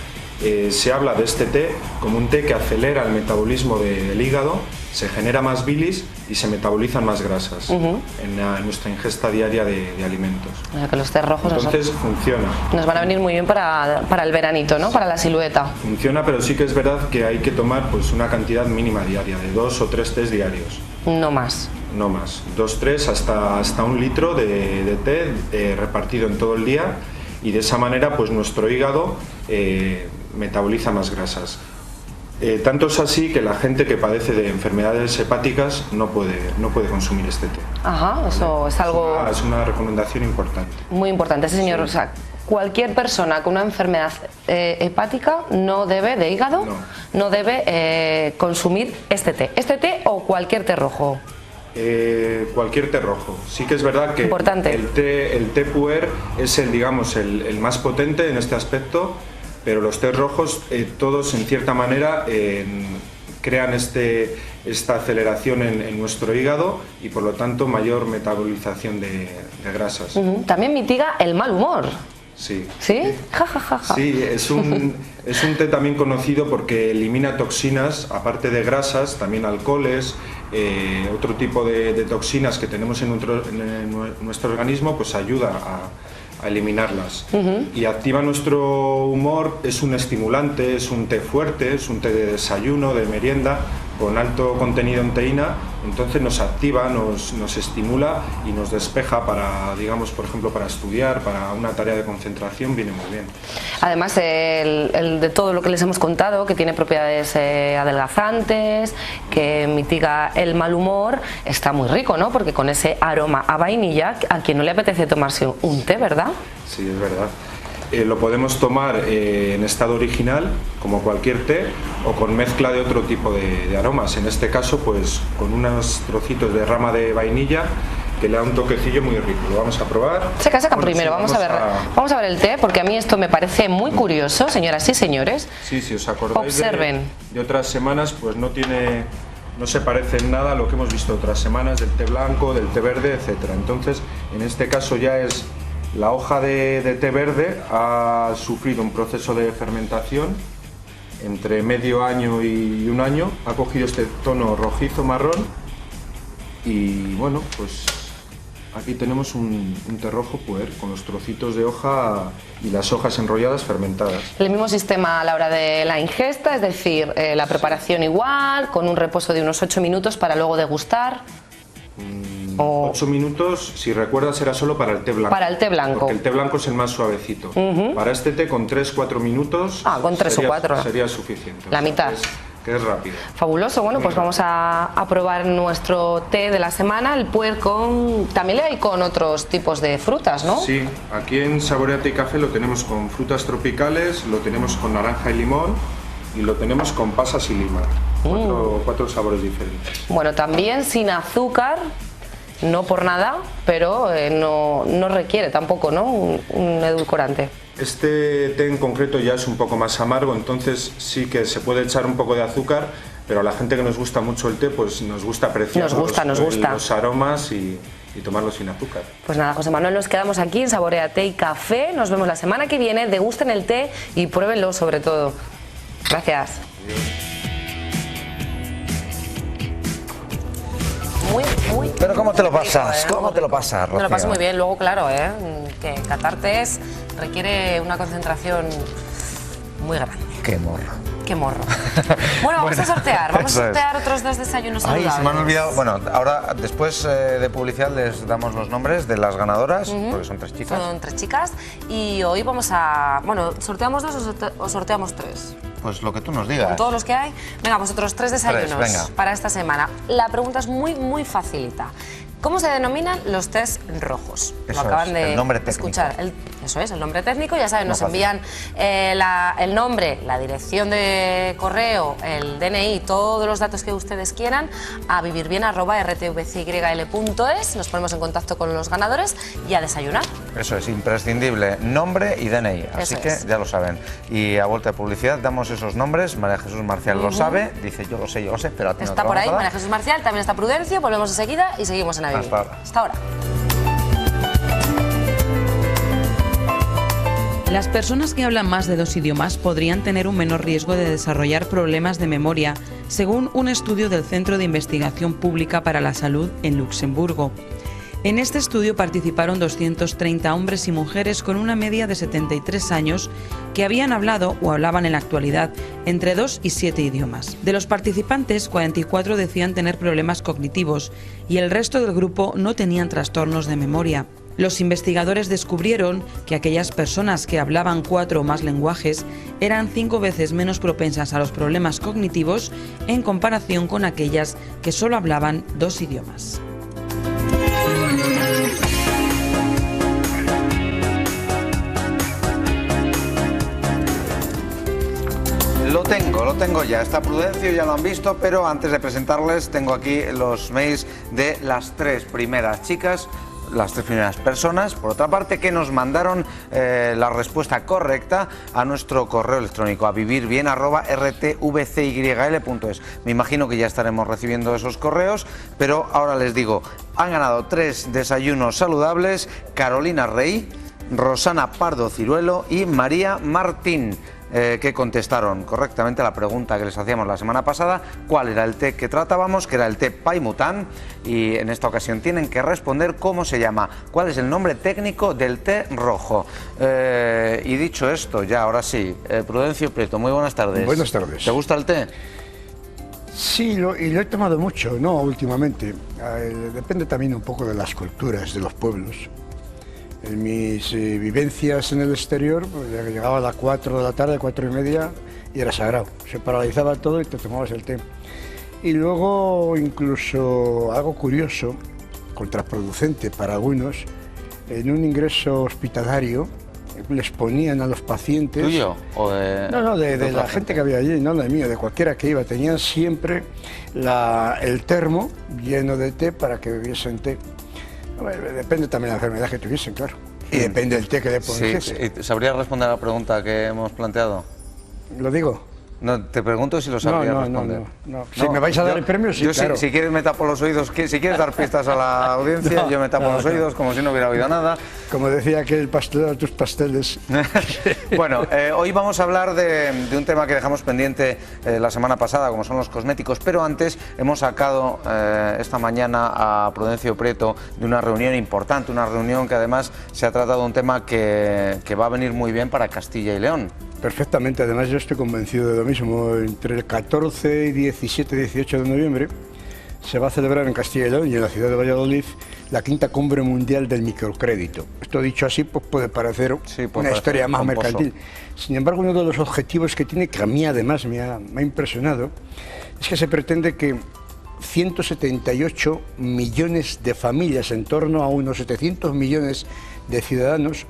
Se habla de este té como un té que acelera el metabolismo del hígado, se genera más bilis y se metabolizan más grasas en nuestra ingesta diaria de alimentos. Que los tés rojos entonces funciona. Nos van a venir muy bien para el veranito, ¿no? Para la silueta. Funciona, pero sí que es verdad que hay que tomar pues una cantidad mínima diaria, de 2 o 3 tés diarios. No más. No más. 2, 3 hasta 1 litro de té repartido en todo el día, y de esa manera pues nuestro hígado metaboliza más grasas. Tanto es así que la gente que padece de enfermedades hepáticas no puede consumir este té. Ajá, eso es algo... Es una recomendación importante. Muy importante, sí, señor. O sea, cualquier persona con una enfermedad hepática no debe, de hígado, no debe consumir este té o cualquier té rojo. Cualquier té rojo. Sí que es verdad que el té puer es el más potente en este aspecto, pero los tés rojos todos en cierta manera crean esta aceleración en nuestro hígado y por lo tanto mayor metabolización de grasas. También mitiga el mal humor. Sí. ¿Sí? Ja, ja, ja, ja. Sí, es un té también conocido porque elimina toxinas, aparte de grasas, también alcoholes, otro tipo de toxinas que tenemos en nuestro organismo, pues ayuda a eliminarlas. Y activa nuestro humor, es un estimulante, es un té fuerte, es un té de desayuno, de merienda, con alto contenido en teína, entonces nos activa, nos estimula y nos despeja para, digamos, por ejemplo, para estudiar, para una tarea de concentración, viene muy bien. Además, el de todo lo que les hemos contado, que tiene propiedades adelgazantes, que mitiga el mal humor, está muy rico, ¿no? Porque con ese aroma a vainilla, a quien no le apetece tomarse un té, ¿verdad? Sí, es verdad. Lo podemos tomar en estado original, como cualquier té, o con mezcla de otro tipo de aromas. En este caso, pues con unos trocitos de rama de vainilla que le da un toquecillo muy rico. Lo vamos a probar. Seca primero, vamos a ver el té, porque a mí esto me parece muy curioso, señoras y señores. Sí, si os acordáis observen. De otras semanas, pues no se parece en nada a lo que hemos visto otras semanas, del té blanco, del té verde, etcétera. Entonces, en este caso ya es la hoja de té verde, ha sufrido un proceso de fermentación entre medio año y un año, ha cogido este tono rojizo marrón y bueno, pues aquí tenemos un té rojo puer con los trocitos de hoja y las hojas enrolladas fermentadas. El mismo sistema a la hora de la ingesta, es decir, la preparación igual, con un reposo de unos 8 minutos para luego degustar. 8 minutos, si recuerdas, era solo para el té blanco. Para el té blanco. Porque el té blanco es el más suavecito. Para este té con 3-4 minutos con 3 o 4 sería suficiente. La mitad. Que es rápido. Fabuloso. Bueno, pues vamos a probar nuestro té de la semana, el puer también le hay con otros tipos de frutas, ¿no? Sí, aquí en Saboreate y Café lo tenemos con frutas tropicales, lo tenemos con naranja y limón y lo tenemos con pasas y lima. 4 sabores diferentes. Bueno, también sin azúcar, no por nada, pero no requiere tampoco, ¿no? un edulcorante. Este té en concreto ya es un poco más amargo, entonces sí que se puede echar un poco de azúcar, pero a la gente que nos gusta mucho el té, pues nos gusta apreciar los aromas y tomarlo sin azúcar. Pues nada, José Manuel, nos quedamos aquí en Saboreate y Café. Nos vemos la semana que viene. Degusten el té y pruébenlo sobre todo. Gracias. Muy. Pero ¿cómo te lo pasas? Rico, ¿Cómo te lo pasas, Rocío? Me lo paso muy bien. Luego, claro, que catar tés requiere una concentración muy grande. Qué morro. Qué morro. Bueno, vamos a sortear. Vamos a sortear otros 2 desayunos saludables. Ay, se me han olvidado. Bueno, ahora después de publicidad les damos los nombres de las ganadoras, porque son 3 chicas. Son 3 chicas y hoy vamos a... Bueno, ¿sorteamos 2 o sorteamos 3? Pues lo que tú nos digas. Con todos los que hay. Venga, vosotros 3 desayunos para esta semana. La pregunta es muy facilita. ¿Cómo se denominan los tés rojos? Eso lo acaban es, de el nombre técnico. escuchar. Eso es, el nombre técnico. Ya saben, nos envían el nombre, la dirección de correo, el DNI, todos los datos que ustedes quieran a vivirbien@rtvcyl.es. Nos ponemos en contacto con los ganadores y a desayunar. Eso es imprescindible, nombre y DNI. Así que ya lo saben. Y a vuelta de publicidad damos esos nombres. María Jesús Marcial lo sabe, dice yo lo sé, pero a ti no está te por ahí, vamos a dar. María Jesús Marcial, también está Prudencio. Volvemos enseguida y seguimos en Hasta ahora. Hasta ahora. Las personas que hablan más de 2 idiomas podrían tener un menor riesgo de desarrollar problemas de memoria, según un estudio del Centro de Investigación Pública para la Salud en Luxemburgo. En este estudio participaron 230 hombres y mujeres con una media de 73 años que habían hablado o hablaban en la actualidad entre 2 y 7 idiomas. De los participantes, 44 decían tener problemas cognitivos y el resto del grupo no tenían trastornos de memoria. Los investigadores descubrieron que aquellas personas que hablaban 4 o más lenguajes eran 5 veces menos propensas a los problemas cognitivos en comparación con aquellas que solo hablaban 2 idiomas. Lo tengo ya, está Prudencio, ya lo han visto, pero antes de presentarles tengo aquí los mails de las 3 primeras chicas, las 3 primeras personas, por otra parte, que nos mandaron la respuesta correcta a nuestro correo electrónico, a vivirbien@rtvcyl.es. Me imagino que ya estaremos recibiendo esos correos, pero ahora les digo, han ganado 3 desayunos saludables: Carolina Rey, Rosana Pardo Ciruelo y María Martín, que contestaron correctamente a la pregunta que les hacíamos la semana pasada, cuál era el té que tratábamos, que era el té Paimután, y en esta ocasión tienen que responder cómo se llama, cuál es el nombre técnico del té rojo. Y dicho esto, ya ahora sí, Prudencio Prieto, muy buenas tardes. Buenas tardes. ¿Te gusta el té? Sí, y lo he tomado mucho, no últimamente. Depende también un poco de las culturas de los pueblos. En mis vivencias en el exterior, pues llegaba a las 4 de la tarde, 4 y media, y era sagrado. Se paralizaba todo y te tomabas el té. Y luego, incluso algo curioso, contraproducente para algunos, en un ingreso hospitalario les ponían a los pacientes... ¿Tuyo? ¿O de...? No, de la gente que había allí, no de mío, de cualquiera que iba. Tenían siempre el termo lleno de té para que bebiesen té. Depende también de la enfermedad que tuviesen, claro. Y depende del té que le pongas. Sí, ¿sabrías responder a la pregunta que hemos planteado? ¿Lo digo? No, te pregunto si lo sabrías responder. No. Si me vais a dar el premio, sí, claro. Si quieres me tapo los oídos, si quieres dar pistas a la audiencia, yo me tapo los oídos como si no hubiera oído nada. Como decía aquel pastelero de tus pasteles. Bueno, hoy vamos a hablar de un tema que dejamos pendiente la semana pasada, como son los cosméticos, pero antes hemos sacado esta mañana a Prudencio Prieto de una reunión importante, una reunión que además se ha tratado de un tema que va a venir muy bien para Castilla y León. Perfectamente, además yo estoy convencido de lo mismo. Entre el 14 y 17 y 18 de noviembre se va a celebrar en Castilla y León y en la ciudad de Valladolid la 5ª Cumbre Mundial del Microcrédito. Esto dicho así pues puede parecer una historia más mercantil. Sin embargo, uno de los objetivos que tiene, que a mí además me ha impresionado, es que se pretende que 178 millones de familias, en torno a unos 700 millones de ciudadanos,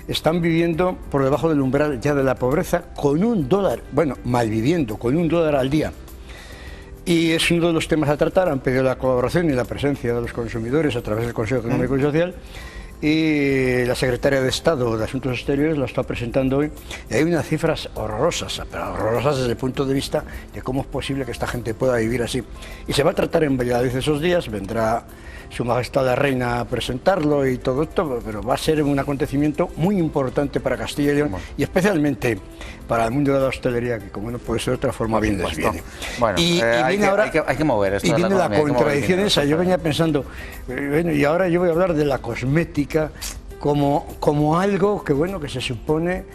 están viviendo por debajo del umbral ya de la pobreza con $1, bueno, malviviendo, con $1 al día. Y es uno de los temas a tratar. Han pedido la colaboración y la presencia de los consumidores a través del Consejo Económico y Social, y la Secretaria de Estado de Asuntos Exteriores la está presentando hoy. Y hay unas cifras horrorosas, pero horrorosas desde el punto de vista de cómo es posible que esta gente pueda vivir así. Y se va a tratar en Valladolid esos días, vendrá Su Majestad la Reina a presentarlo y todo esto, pero va a ser un acontecimiento muy importante para Castilla y León, y especialmente para el mundo de la hostelería, que como no puede ser de otra forma, bien les viene. Bueno, hay que mover esto. Y viene la contradicción esa. Yo venía pensando, bueno, y ahora yo voy a hablar de la cosmética como algo que, bueno, que se supone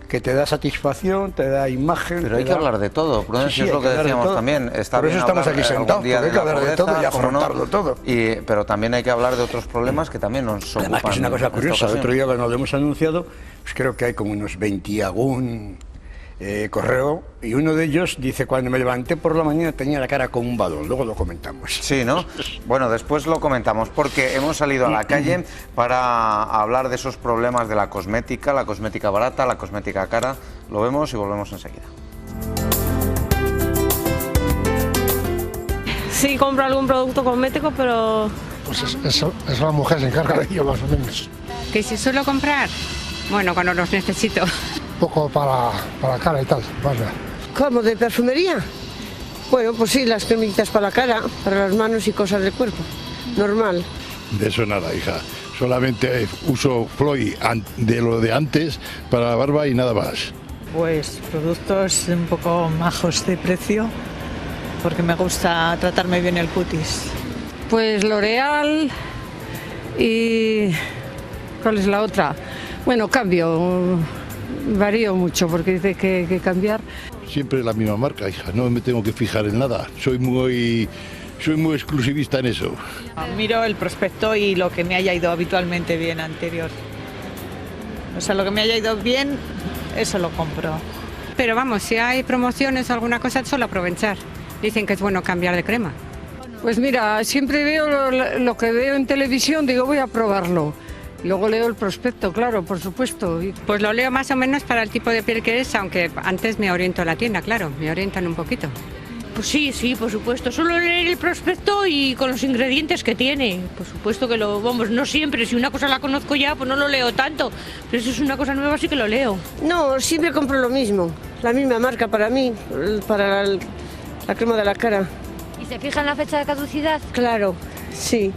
que te da satisfacción, te da imagen. Pero hay que hablar de todo, Prudencio, es lo que decíamos también. Por eso estamos aquí sentados, porque hay que hablar de todo y afrontarlo todo. Pero también hay que hablar de otros problemas que también nos ocupan. Además, que es una cosa curiosa, el otro día cuando lo hemos anunciado, pues creo que hay como unos 20 y algún correo, y uno de ellos dice: cuando me levanté por la mañana tenía la cara como un balón. Luego lo comentamos. Sí, ¿no? Bueno, después lo comentamos, porque hemos salido a la calle para hablar de esos problemas de la cosmética barata, la cosmética cara. Lo vemos y volvemos enseguida. Sí, compro algún producto cosmético, pero... Pues eso la mujer se encarga de ello, más o menos. ¿Que si suelo comprar? Bueno, cuando los necesito. Un poco para la cara y tal, vaya. ¿Cómo? ¿De perfumería? Bueno, pues sí, las cremitas para la cara, para las manos y cosas del cuerpo. Normal. De eso nada, hija. Solamente uso Floyd de lo de antes para la barba y nada más. Pues productos un poco majos de precio, porque me gusta tratarme bien el cutis. Pues L'Oreal y... ¿cuál es la otra? Bueno, cambio, varío mucho porque dice que cambiar. Siempre la misma marca, hija, no me tengo que fijar en nada. Soy muy soy muy exclusivista en eso. Miro el prospecto y lo que me haya ido habitualmente bien anterior. O sea, lo que me haya ido bien, eso lo compro. Pero vamos, si hay promociones o alguna cosa, solo aprovechar. Dicen que es bueno cambiar de crema. Pues mira, siempre veo lo que veo en televisión, digo voy a probarlo. Luego leo el prospecto, claro, por supuesto. Pues lo leo más o menos para el tipo de piel que es, aunque antes me oriento a la tienda, claro, me orientan un poquito. Pues sí, por supuesto. Solo leer el prospecto y con los ingredientes que tiene. Por supuesto que no siempre. Si una cosa la conozco ya, pues no lo leo tanto. Pero si es una cosa nueva, sí que lo leo. No, siempre compro lo mismo. La misma marca para mí, para la crema de la cara. ¿Y se fija en la fecha de caducidad? Claro, sí.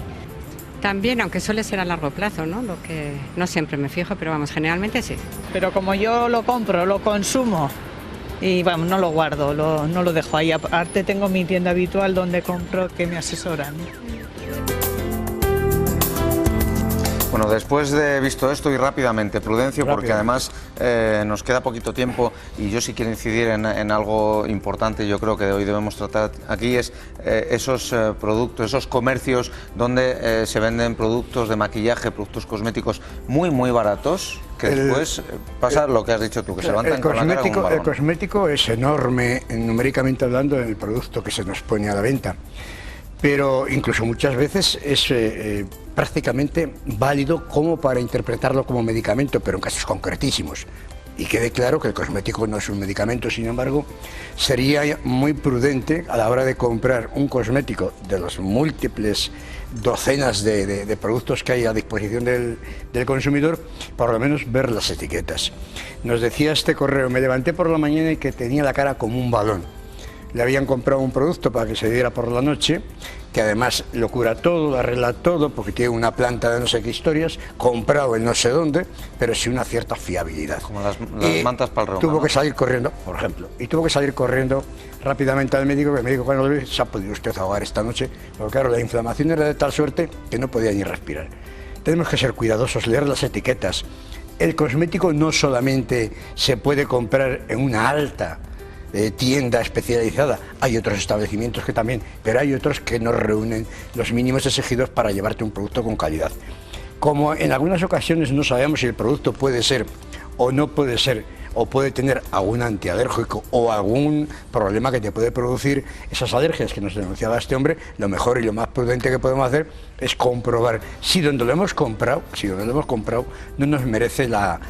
También, aunque suele ser a largo plazo, ¿no? Lo que no siempre me fijo, pero vamos, generalmente sí. Pero como yo lo compro, lo consumo y vamos, no lo guardo, no lo dejo ahí. Aparte tengo mi tienda habitual donde compro que me asesoran. Bueno, después de visto esto y rápidamente, Prudencio, porque además nos queda poquito tiempo y yo sí quiero incidir en algo importante, yo creo que hoy debemos tratar aquí, es esos productos, esos comercios donde se venden productos de maquillaje, productos cosméticos muy baratos, que después pasa lo que has dicho tú, que se levantan con la cara como un balón. El cosmético es enorme, numéricamente hablando, en el producto que se nos pone a la venta. Pero incluso muchas veces es prácticamente válido como para interpretarlo como medicamento, pero en casos concretísimos. Y quede claro que el cosmético no es un medicamento, sin embargo, sería muy prudente a la hora de comprar un cosmético de los múltiples docenas de productos que hay a disposición del consumidor, por lo menos ver las etiquetas. Nos decía este correo, me levanté por la mañana y que tenía la cara como un balón. Le habían comprado un producto para que se diera por la noche, que además lo cura todo, lo arregla todo, porque tiene una planta de no sé qué historias, comprado en no sé dónde, pero sin una cierta fiabilidad. Como las mantas para el reuma, tuvo ¿no? que salir corriendo, por ejemplo, y tuvo que salir corriendo rápidamente al médico, que el médico cuando lo ve, se ha podido usted ahogar esta noche, porque claro, la inflamación era de tal suerte que no podía ni respirar. Tenemos que ser cuidadosos, leer las etiquetas. El cosmético no solamente se puede comprar en una alta tienda especializada, hay otros establecimientos que también, pero hay otros que no reúnen los mínimos exigidos para llevarte un producto con calidad. Como en algunas ocasiones no sabemos si el producto puede ser o no puede ser, o puede tener algún antialérgico o algún problema que te puede producir esas alergias que nos denunciaba este hombre, lo mejor y lo más prudente que podemos hacer es comprobar si donde lo hemos comprado, no nos merece la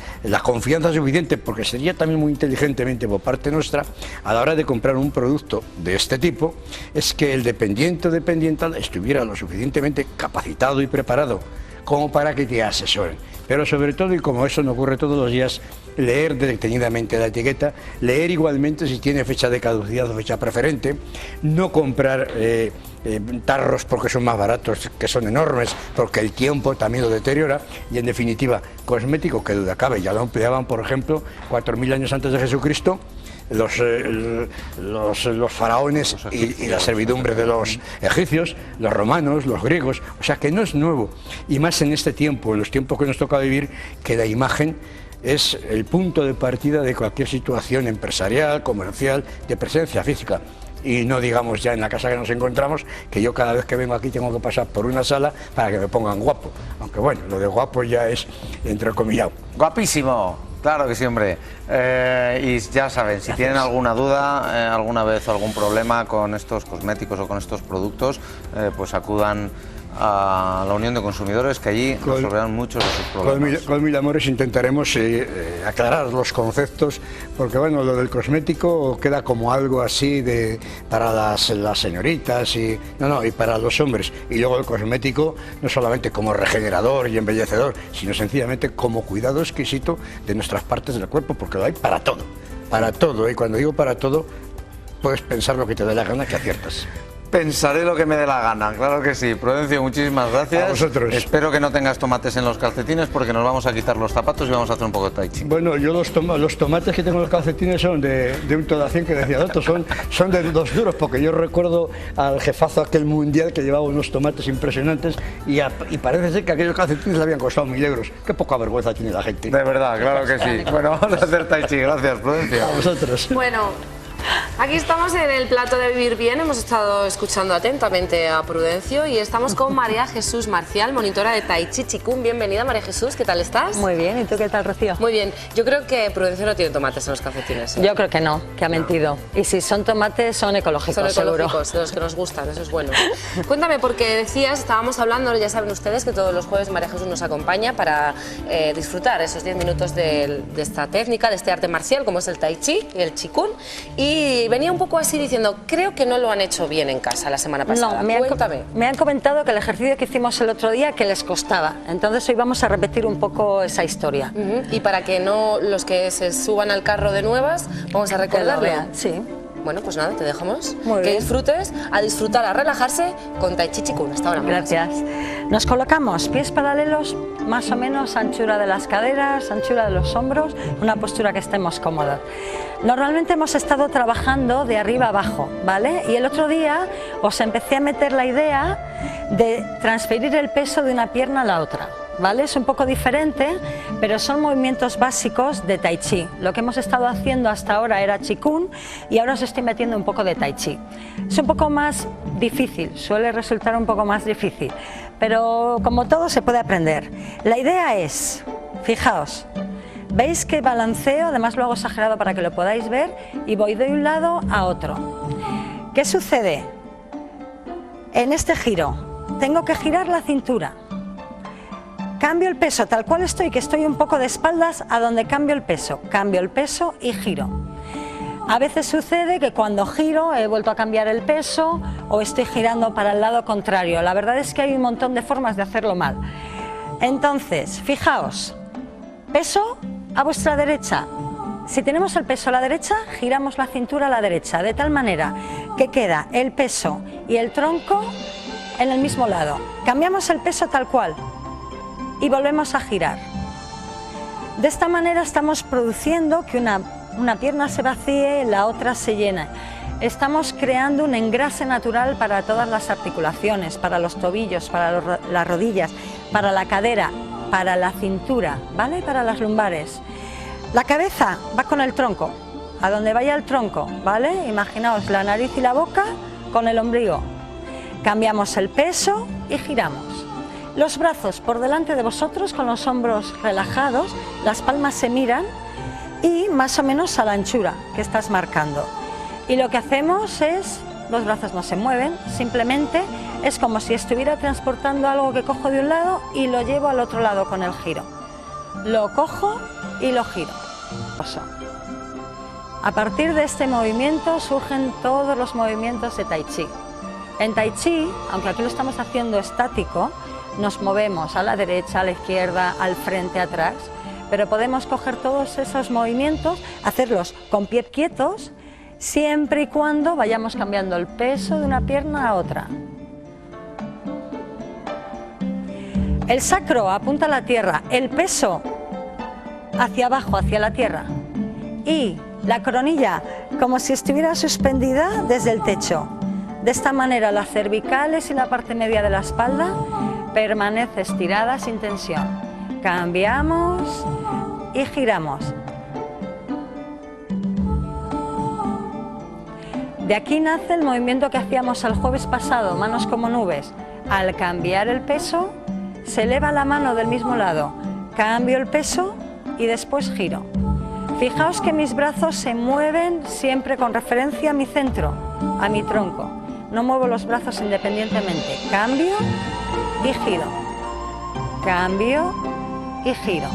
confianza suficiente, porque sería también muy inteligentemente por parte nuestra, a la hora de comprar un producto de este tipo, es que el dependiente o dependiental estuviera lo suficientemente capacitado y preparado como para que te asesoren. Pero sobre todo, y como eso no ocurre todos los días, leer detenidamente la etiqueta, leer igualmente si tiene fecha de caducidad o fecha preferente, no comprar tarros porque son más baratos, que son enormes, porque el tiempo también lo deteriora, y en definitiva, cosmético que duda cabe, ya lo empleaban, por ejemplo, 4000 años antes de Jesucristo, los faraones y la servidumbre de los egipcios, los romanos, los griegos, o sea que no es nuevo, y más en este tiempo, en los tiempos que nos toca vivir, que la imagen es el punto de partida de cualquier situación empresarial, comercial, de presencia física. Y no digamos ya en la casa que nos encontramos, que yo cada vez que vengo aquí tengo que pasar por una sala para que me pongan guapo, aunque bueno, lo de guapo ya es entrecomillado. Guapísimo, claro que sí, hombre. Y ya saben, si tienen alguna duda, alguna vez algún problema con estos cosméticos o con estos productos, pues acudan a la Unión de Consumidores, que allí resolverán muchos de sus problemas. Con mil amores intentaremos aclarar los conceptos, porque bueno, lo del cosmético queda como algo así para las señoritas y para los hombres, y luego el cosmético no solamente como regenerador y embellecedor, sino sencillamente como cuidado exquisito de nuestras partes del cuerpo, porque lo hay para todo, y cuando digo para todo, puedes pensar lo que te dé la gana, que aciertas. Pensaré lo que me dé la gana, claro que sí. Prudencio, muchísimas gracias. A vosotros. Espero que no tengas tomates en los calcetines, porque nos vamos a quitar los zapatos y vamos a hacer un poco de tai chi. Bueno, yo los tomates que tengo en los calcetines son de un todacien que decía otro, son de 2 duros, porque yo recuerdo al jefazo aquel mundial que llevaba unos tomates impresionantes y parece ser que aquellos calcetines le habían costado 1000 euros. Qué poca vergüenza tiene la gente. De verdad, claro que sí. Bueno, vamos a hacer tai chi. Gracias, Prudencio. A vosotros. Bueno, Aquí estamos en el plato de Vivir Bien, hemos estado escuchando atentamente a Prudencio y estamos con María Jesús Marcial, monitora de Tai Chi Qigong. Bienvenida, María Jesús, ¿qué tal estás? Muy bien, ¿y tú qué tal, Rocío? Muy bien, yo creo que Prudencio no tiene tomates en los calcetines. Yo creo que no, que ha mentido. Y si son tomates, son ecológicos, Son ecológicos, seguro. de los que nos gustan, eso es bueno. Cuéntame, porque decías, estábamos hablando, ya saben ustedes que todos los jueves María Jesús nos acompaña para disfrutar esos 10 minutos de esta técnica, de este arte marcial, como es el Tai Chi y el Qigong. Y venía un poco así diciendo, creo que no lo han hecho bien en casa la semana pasada. No, Cuéntame. me han comentado que el ejercicio que hicimos el otro día que les costaba. Entonces hoy vamos a repetir un poco esa historia. Y para que no los que se suban al carro de nuevas, vamos a recordarlo. Sí. Bueno, pues nada, te dejamos. Muy que bien. disfrutes, a disfrutar, a relajarse con Tai Chi Qigong. Hasta ahora. Gracias. Nos colocamos pies paralelos, más o menos anchura de las caderas, anchura de los hombros, una postura que estemos cómodos. Normalmente hemos estado trabajando de arriba abajo, ¿vale? Y el otro día os empecé a meter la idea de transferir el peso de una pierna a la otra. ¿Vale? Es un poco diferente, pero son movimientos básicos de Tai Chi. Lo que hemos estado haciendo hasta ahora era Qigong y ahora os estoy metiendo un poco de Tai Chi. Es un poco más difícil, suele resultar un poco más difícil, pero como todo se puede aprender. La idea es, fijaos, veis que balanceo, además lo hago exagerado para que lo podáis ver, y voy de un lado a otro. ¿Qué sucede? En este giro, tengo que girar la cintura. Cambio el peso, tal cual estoy, que estoy un poco de espaldas, a donde cambio el peso y giro. A veces sucede que cuando giro he vuelto a cambiar el peso o estoy girando para el lado contrario. La verdad es que hay un montón de formas de hacerlo mal. Entonces, fijaos, peso a vuestra derecha. Si tenemos el peso a la derecha, giramos la cintura a la derecha, de tal manera que queda el peso y el tronco en el mismo lado. Cambiamos el peso tal cual y volvemos a girar. De esta manera estamos produciendo que una pierna se vacíe, la otra se llena. Estamos creando un engrase natural para todas las articulaciones, para los tobillos, para las rodillas, para la cadera, para la cintura, ¿vale? Para las lumbares. La cabeza va con el tronco, a donde vaya el tronco, ¿vale? Imaginaos la nariz y la boca con el ombligo. Cambiamos el peso y giramos. Los brazos por delante de vosotros con los hombros relajados, las palmas se miran y más o menos a la anchura que estás marcando. Y lo que hacemos es, los brazos no se mueven, simplemente es como si estuviera transportando algo que cojo de un lado y lo llevo al otro lado con el giro. Lo cojo y lo giro. A partir de este movimiento surgen todos los movimientos de Tai Chi. En Tai Chi, aunque aquí lo estamos haciendo estático, nos movemos a la derecha, a la izquierda, al frente, atrás, pero podemos coger todos esos movimientos, hacerlos con pies quietos, siempre y cuando vayamos cambiando el peso de una pierna a otra. El sacro apunta a la tierra, el peso hacia abajo, hacia la tierra, y la coronilla como si estuviera suspendida desde el techo. De esta manera las cervicales y la parte media de la espalda permanece estirada sin tensión. Cambiamos y giramos. De aquí nace el movimiento que hacíamos el jueves pasado, manos como nubes. Al cambiar el peso, se eleva la mano del mismo lado, cambio el peso y después giro. Fijaos que mis brazos se mueven siempre con referencia a mi centro, a mi tronco. No muevo los brazos independientemente. Cambio y giro. Cambio y giro.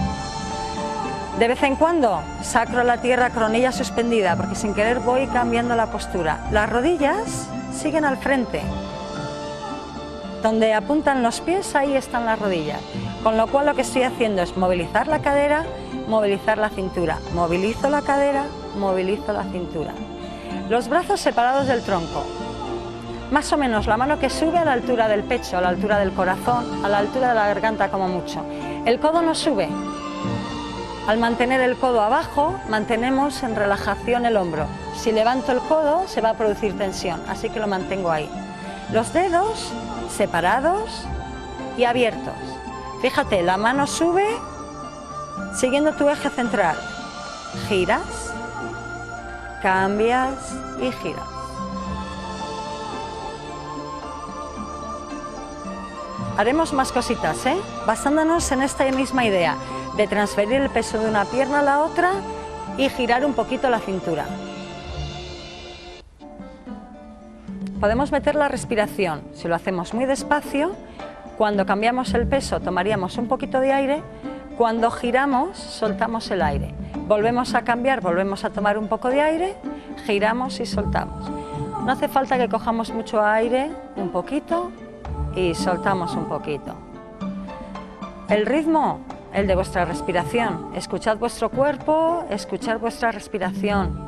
De vez en cuando, sacro a la tierra, coronilla suspendida, porque sin querer voy cambiando la postura. Las rodillas siguen al frente. Donde apuntan los pies, ahí están las rodillas. Con lo cual lo que estoy haciendo es movilizar la cadera, movilizar la cintura. Movilizo la cadera, movilizo la cintura. Los brazos separados del tronco. Más o menos la mano que sube a la altura del pecho, a la altura del corazón, a la altura de la garganta como mucho. El codo no sube. Al mantener el codo abajo, mantenemos en relajación el hombro. Si levanto el codo, se va a producir tensión, así que lo mantengo ahí. Los dedos separados y abiertos. Fíjate, la mano sube siguiendo tu eje central. Giras cambias y giras. Haremos más cositas, basándonos en esta misma idea de transferir el peso de una pierna a la otra y girar un poquito la cintura. Podemos meter la respiración. Si lo hacemos muy despacio, cuando cambiamos el peso tomaríamos un poquito de aire, cuando giramos soltamos el aire. Volvemos a cambiar, volvemos a tomar un poco de aire, giramos y soltamos. No hace falta que cojamos mucho aire, un poquito y soltamos un poquito. El ritmo, el de vuestra respiración. Escuchad vuestro cuerpo, escuchad vuestra respiración.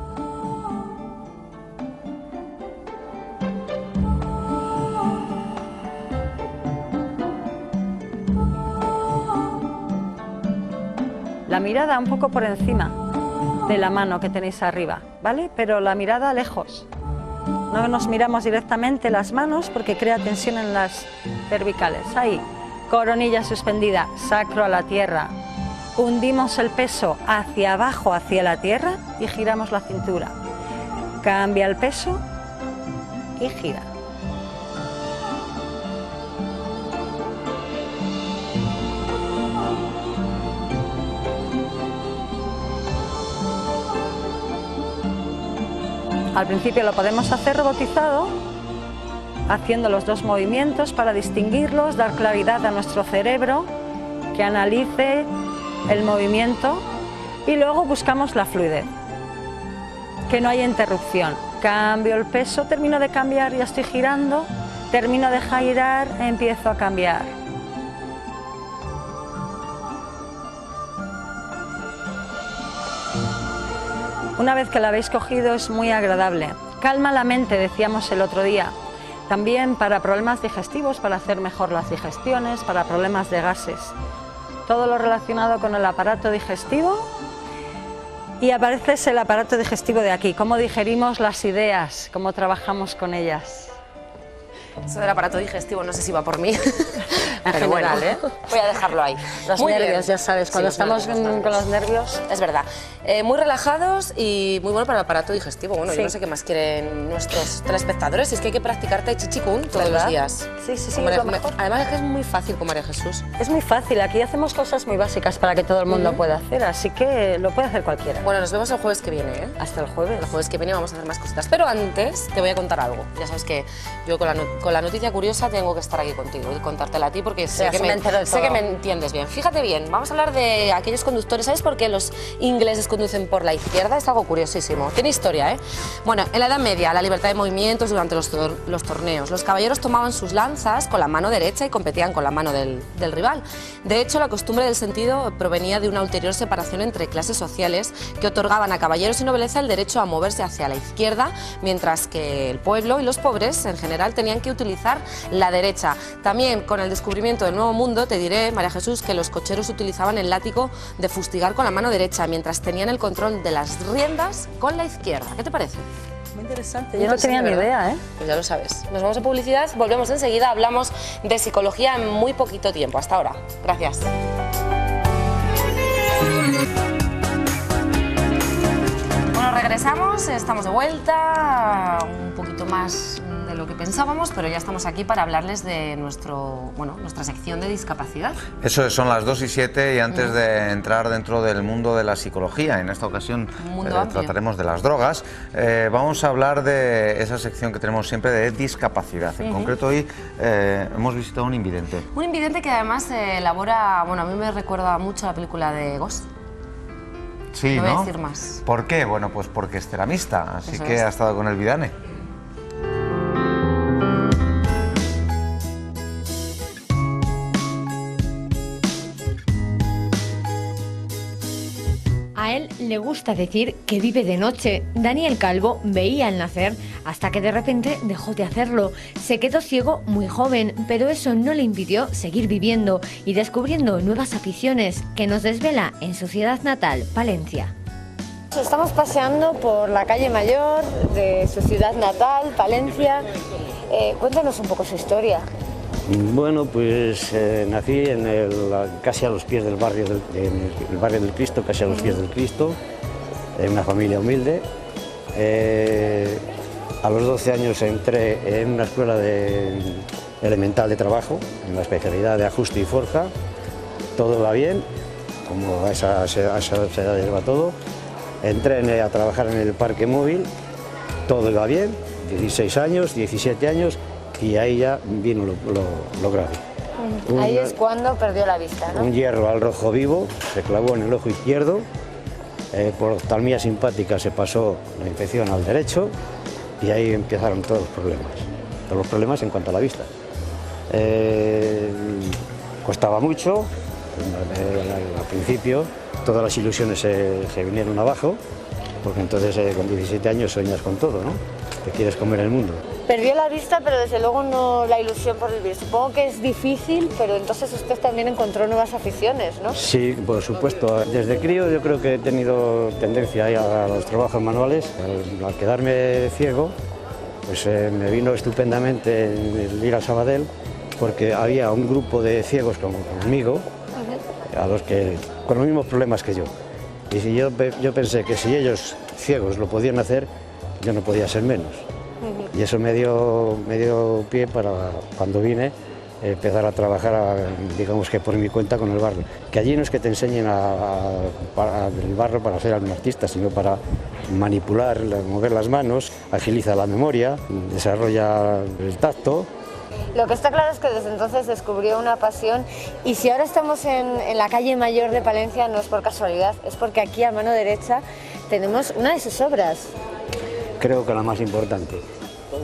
La mirada un poco por encima de la mano que tenéis arriba, ¿vale? Pero la mirada lejos. No nos miramos directamente las manos porque crea tensión en las cervicales. Ahí, coronilla suspendida, sacro a la tierra. Hundimos el peso hacia abajo, hacia la tierra y giramos la cintura. Cambia el peso y gira. Al principio lo podemos hacer robotizado, haciendo los dos movimientos para distinguirlos, dar claridad a nuestro cerebro, que analice el movimiento y luego buscamos la fluidez, que no haya interrupción. Cambio el peso, termino de cambiar, ya estoy girando, termino de girar, empiezo a cambiar. Una vez que la habéis cogido es muy agradable. Calma la mente, decíamos el otro día. También para problemas digestivos, para hacer mejor las digestiones, para problemas de gases. Todo lo relacionado con el aparato digestivo. Y aparece el aparato digestivo de aquí, cómo digerimos las ideas, cómo trabajamos con ellas. Eso del aparato digestivo no sé si va por mí. En general, voy a dejarlo ahí. Los muy nervios, bien. ya sabes, cuando estamos con los nervios. Es verdad. Muy relajados y muy bueno para el aparato digestivo. Bueno, Sí. yo no sé qué más quieren nuestros telespectadores. Es que hay que practicar Tai Chi Chi Kung todos ¿Verdad? los días. Sí, sí, sí, Con María- es lo mejor. Además es que es muy fácil con María Jesús. Es muy fácil, aquí hacemos cosas muy básicas para que todo el mundo pueda hacer, así que lo puede hacer cualquiera. Bueno, nos vemos el jueves que viene, ¿eh? Hasta el jueves. El jueves que viene vamos a hacer más cositas. Pero antes te voy a contar algo. Ya sabes que yo con la noticia curiosa tengo que estar aquí contigo y contártela a ti porque sé Ya que se me entero de sé todo. que me entiendes bien. Fíjate bien, vamos a hablar de aquellos conductores. ¿Sabes por qué los ingleses conducen por la izquierda? Es algo curiosísimo. Tiene historia, ¿eh? Bueno, en la Edad Media, la libertad de movimientos durante los torneos. Los caballeros tomaban sus lanzas con la mano derecha y competían con la mano del rival. De hecho, la costumbre del sentido provenía de una ulterior separación entre clases sociales que otorgaban a caballeros y nobleza el derecho a moverse hacia la izquierda, mientras que el pueblo y los pobres en general tenían que utilizar la derecha. También con el descubrimiento del Nuevo Mundo, te diré, María Jesús, que los cocheros utilizaban el látigo de fustigar con la mano derecha, mientras tenían el control de las riendas con la izquierda. ¿Qué te parece? Muy interesante, yo no tenía ni idea, ¿eh? Pues ya lo sabes. Nos vamos a publicidad, volvemos enseguida, hablamos de psicología en muy poquito tiempo. Hasta ahora. Gracias. Bueno, regresamos, estamos de vuelta, un poquito más de lo que pensábamos, pero ya estamos aquí para hablarles de nuestra sección de discapacidad. Eso es, son las 2:07 y antes de entrar dentro del mundo de la psicología, en esta ocasión trataremos de las drogas, vamos a hablar de esa sección que tenemos siempre de discapacidad. En concreto hoy hemos visitado un invidente. Un invidente que además elabora, bueno, a mí me recuerda mucho a la película de Ghost. Sí, no voy a ¿no? decir más. ¿Por qué? Bueno, pues porque es ceramista, así Eso que es. ha estado con el Vidane. A él le gusta decir que vive de noche. Daniel Calvo veía el nacer hasta que de repente dejó de hacerlo. Se quedó ciego muy joven, pero eso no le impidió seguir viviendo y descubriendo nuevas aficiones que nos desvela en su ciudad natal, Palencia. Estamos paseando por la calle Mayor de su ciudad natal, Palencia. Cuéntanos un poco su historia. Bueno, pues nací casi a los pies del barrio del Cristo, casi a los pies del Cristo, en una familia humilde, A los 12 años entré en una escuela elemental de trabajo, en la especialidad de ajuste y forja. Todo va bien, como a esa edad va todo. Entré a trabajar en el parque móvil, todo iba bien, 16 años, 17 años, y ahí ya vino lo grave. Ahí es cuando perdió la vista, ¿no? Un hierro al rojo vivo, se clavó en el ojo izquierdo, por oftalmía simpática se pasó la infección al derecho y ahí empezaron todos los problemas en cuanto a la vista. Costaba mucho, al principio todas las ilusiones se vinieron abajo, porque entonces con 17 años sueñas con todo, ¿no? Te quieres comer el mundo. Perdió la vista, pero desde luego no la ilusión por vivir. Supongo que es difícil, pero entonces usted también encontró nuevas aficiones, ¿no? Sí, por supuesto. Desde crío yo creo que he tenido tendencia a los trabajos manuales. Al quedarme ciego, pues me vino estupendamente el ir a Sabadell, porque había un grupo de ciegos conmigo, a los que con los mismos problemas que yo. Y si yo pensé que si ellos ciegos lo podían hacer, yo no podía ser menos. Y eso me dio pie para, cuando vine, empezar a trabajar, digamos que por mi cuenta, con el barro. Que allí no es que te enseñen el barro para ser un artista, sino para manipular, mover las manos, agiliza la memoria, desarrolla el tacto. Lo que está claro es que desde entonces descubrió una pasión, y si ahora estamos en la calle Mayor de Palencia no es por casualidad, es porque aquí a mano derecha tenemos una de sus obras. Creo que la más importante.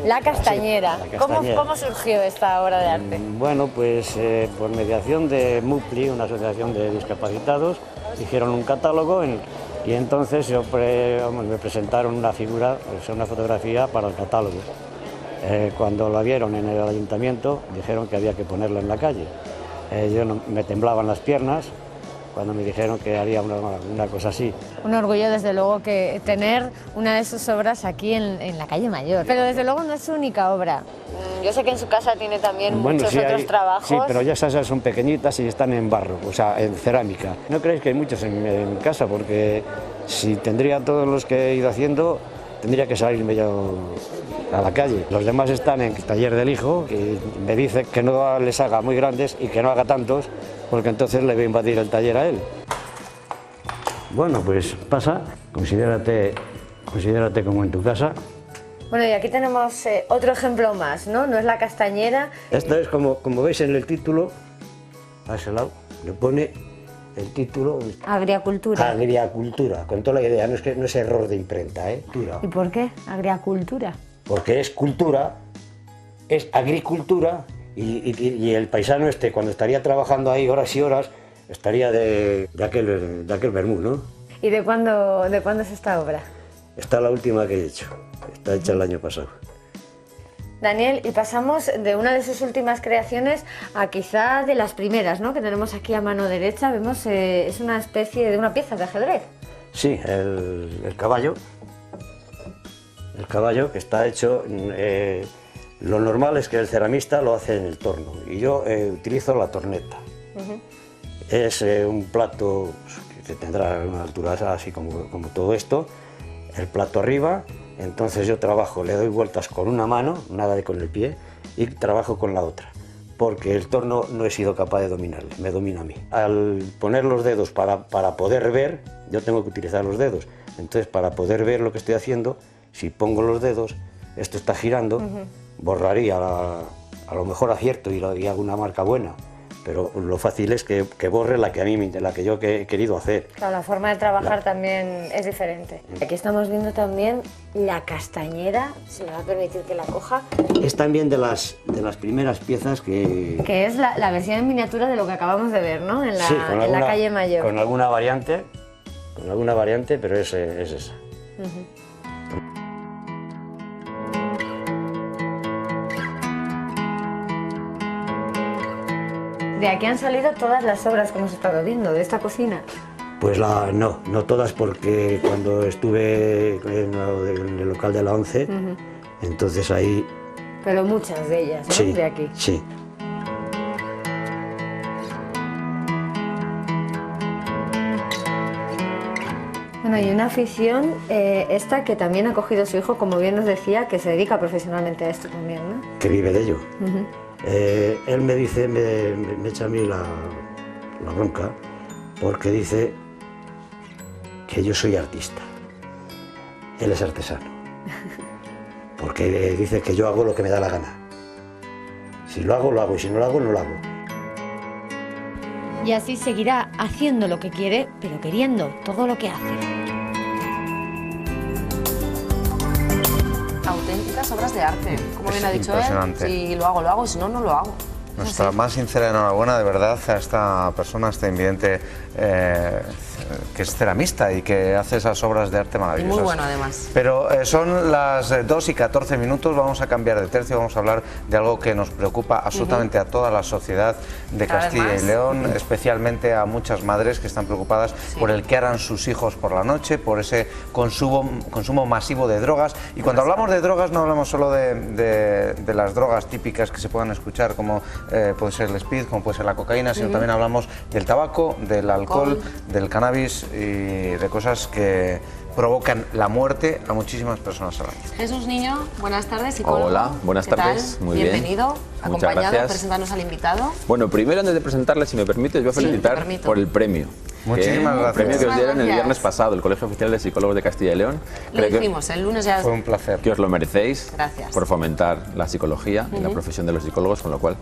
La Castañera. Sí, la Castañera. ¿Cómo surgió esta obra de arte? Bueno, pues por mediación de MUPLI, una asociación de discapacitados, hicieron un catálogo y entonces me presentaron una figura, una fotografía para el catálogo. Cuando la vieron en el ayuntamiento dijeron que había que ponerla en la calle. Me temblaban las piernas cuando me dijeron que haría una cosa así. Un orgullo desde luego que tener una de sus obras aquí en la calle Mayor. Pero desde luego no es su única obra. Yo sé que en su casa tiene también muchos otros trabajos. Sí, pero ya esas son pequeñitas y están en barro, o sea, en cerámica. No creéis que hay muchos en casa, porque si tendría todos los que he ido haciendo, tendría que salirme yo a la calle. Los demás están en el taller del hijo, que me dice que no les haga muy grandes y que no haga tantos, porque entonces le voy a invadir el taller a él. Bueno, pues pasa, considérate como en tu casa. Bueno, y aquí tenemos otro ejemplo más, ¿no? No es la Castañera. Esto es como veis en el título, a ese lado, le pone el título... Agricultura. Agricultura, con toda la idea, no es error de imprenta, ¿eh? ¿Y por qué Agricultura? Porque es cultura, es agricultura, y el paisano cuando estaría trabajando ahí horas y horas, estaría de aquel vermú, ¿no? ¿Y de cuándo es esta obra? Esta es la última que he hecho, está hecha el año pasado. Daniel, y pasamos de una de sus últimas creaciones a quizá de las primeras, ¿no? Que tenemos aquí a mano derecha, vemos, es una especie de una pieza de ajedrez. Sí, el caballo. El caballo que está hecho, lo normal es que el ceramista lo hace en el torno y yo utilizo la torneta. Es un plato que tendrá una altura así como todo esto, el plato arriba, entonces yo trabajo, le doy vueltas con una mano, nada de con el pie, y trabajo con la otra, porque el torno no he sido capaz de dominarle, me domina a mí. Al poner los dedos para poder ver, yo tengo que utilizar los dedos, entonces para poder ver lo que estoy haciendo, si pongo los dedos, esto está girando, borraría, a lo mejor acierto y hago una marca buena, pero lo fácil es que borre la que yo he querido hacer. Claro, la forma de trabajar también es diferente. Aquí estamos viendo también la Castañera, si me va a permitir que la coja. Es también de las primeras piezas que... Que es la versión en miniatura de lo que acabamos de ver, ¿no? En la calle Mayor. Con alguna variante, pero es esa. De aquí han salido todas las obras que hemos estado viendo, de esta cocina. Pues no todas, porque cuando estuve en el local de la 11, entonces ahí... Pero muchas de ellas, ¿no? Sí, de aquí. Sí. Bueno, y una afición esta que también ha cogido su hijo, como bien nos decía, que se dedica profesionalmente a esto también, ¿no? Que vive de ello. Él me dice, me echa a mí la bronca, porque dice que yo soy artista. Él es artesano. Porque dice que yo hago lo que me da la gana. Si lo hago, lo hago, y si no lo hago, no lo hago. Y así seguirá haciendo lo que quiere, pero queriendo todo lo que hace. Auténticas obras de arte, como bien ha dicho él. Impresionante. Si lo hago, y si no, no lo hago. Nuestra más sincera enhorabuena, de verdad, a esta persona, a este invidente que es ceramista y que hace esas obras de arte maravillosas. Y muy bueno, además. Pero son las 2:14, vamos a cambiar de tercio, vamos a hablar de algo que nos preocupa absolutamente a toda la sociedad de Castilla y León, especialmente a muchas madres que están preocupadas por el que harán sus hijos por la noche, por ese consumo masivo de drogas. Y cuando hablamos de drogas no hablamos solo de las drogas típicas que se puedan escuchar, como puede ser el speed, como puede ser la cocaína, sino también hablamos del tabaco, del alcohol, del cannabis y de cosas que provocan la muerte a muchísimas personas al año. Jesús Niño, buenas tardes, psicólogo. Hola, buenas tardes, muy bien. Bienvenido, acompañado, presentarnos al invitado. Bueno, primero antes de presentarle, si me permites, voy a felicitar por el premio. Muchísimas gracias. El premio que os dieron el viernes pasado, el Colegio Oficial de Psicólogos de Castilla y León. Lo hicimos, el lunes ya. Fue un placer. Que os lo merecéis. Gracias. Por fomentar la psicología y la profesión de los psicólogos, con lo cual,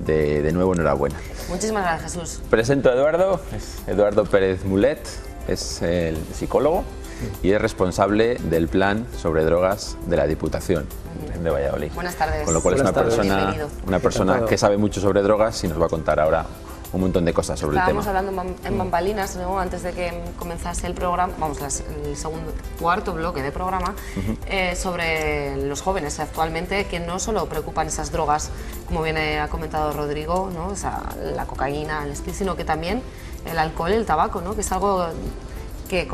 de nuevo, enhorabuena. Muchísimas gracias, Jesús. Presento a Eduardo, es Eduardo Pérez Mulet, es el psicólogo y es responsable del plan sobre drogas de la Diputación de Valladolid. Buenas tardes. Con lo cual es una persona que sabe mucho sobre drogas y nos va a contar ahora un montón de cosas sobre el tema. Estábamos hablando en bambalinas, ¿no? Antes de que comenzase el programa, vamos, el cuarto bloque de programa, sobre los jóvenes actualmente, que no solo preocupan esas drogas, como bien ha comentado Rodrigo, ¿no? O sea, la cocaína, el speed, sino que también el alcohol y el tabaco, ¿no? Que es algo que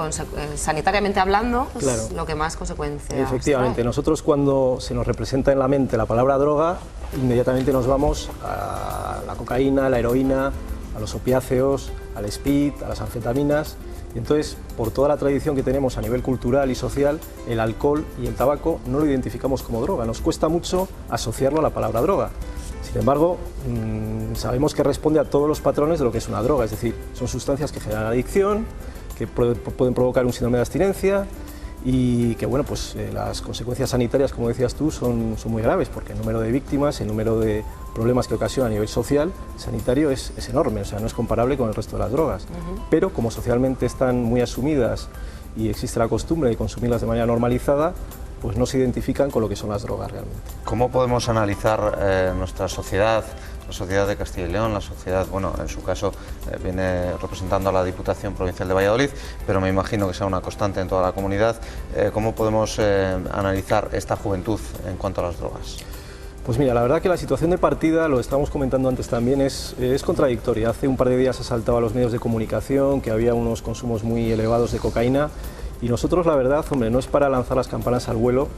sanitariamente hablando es lo que más consecuencias. Efectivamente, nosotros cuando se nos representa en la mente la palabra droga, inmediatamente nos vamos a la cocaína, a la heroína, a los opiáceos, al speed, a las anfetaminas. Y entonces, por toda la tradición que tenemos a nivel cultural y social, el alcohol y el tabaco no lo identificamos como droga. Nos cuesta mucho asociarlo a la palabra droga. Sin embargo, sabemos que responde a todos los patrones de lo que es una droga, es decir, son sustancias que generan adicción, que pueden provocar un síndrome de abstinencia y que, bueno, pues las consecuencias sanitarias, como decías tú, son muy graves, porque el número de víctimas, el número de problemas que ocasiona a nivel social, sanitario, es enorme, o sea, no es comparable con el resto de las drogas. Pero como socialmente están muy asumidas y existe la costumbre de consumirlas de manera normalizada, pues no se identifican con lo que son las drogas realmente. ¿Cómo podemos analizar nuestra sociedad, la sociedad de Castilla y León, la sociedad, bueno, en su caso viene representando a la Diputación Provincial de Valladolid, pero me imagino que sea una constante en toda la comunidad? ¿Cómo podemos analizar esta juventud en cuanto a las drogas? Pues mira, la verdad que la situación de partida, lo estábamos comentando antes también, es contradictoria. Hace un par de días ha saltado a los medios de comunicación que había unos consumos muy elevados de cocaína y nosotros, la verdad, hombre, no es para lanzar las campanas al vuelo,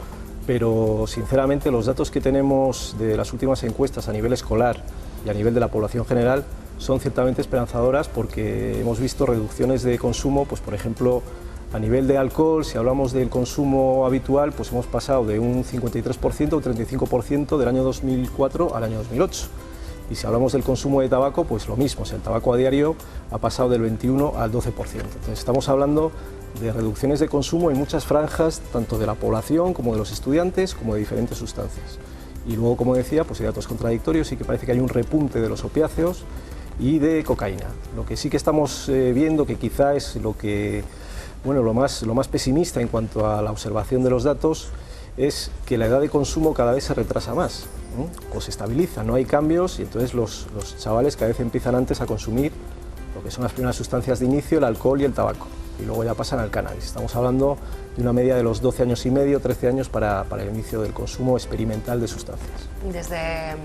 pero sinceramente los datos que tenemos de las últimas encuestas a nivel escolar y a nivel de la población general son ciertamente esperanzadoras, porque hemos visto reducciones de consumo, pues por ejemplo, a nivel de alcohol, si hablamos del consumo habitual, pues hemos pasado de un 53% a un 35% del año 2004 al año 2008. Y si hablamos del consumo de tabaco, pues lo mismo, o sea, el tabaco a diario ha pasado del 21 al 12%. Entonces estamos hablando de reducciones de consumo en muchas franjas, tanto de la población como de los estudiantes, como de diferentes sustancias. Y luego, como decía, pues hay datos contradictorios y que parece que hay un repunte de los opiáceos y de cocaína. Lo que sí que estamos viendo, que quizá es lo que, bueno, lo más pesimista en cuanto a la observación de los datos, es que la edad de consumo cada vez se retrasa más, ¿no? O se estabiliza, no hay cambios, y entonces los chavales cada vez empiezan antes a consumir lo que son las primeras sustancias de inicio, el alcohol y el tabaco, y luego ya pasan al cannabis. Estamos hablando de una media de los 12 años y medio, 13 años para el inicio del consumo experimental de sustancias. Desde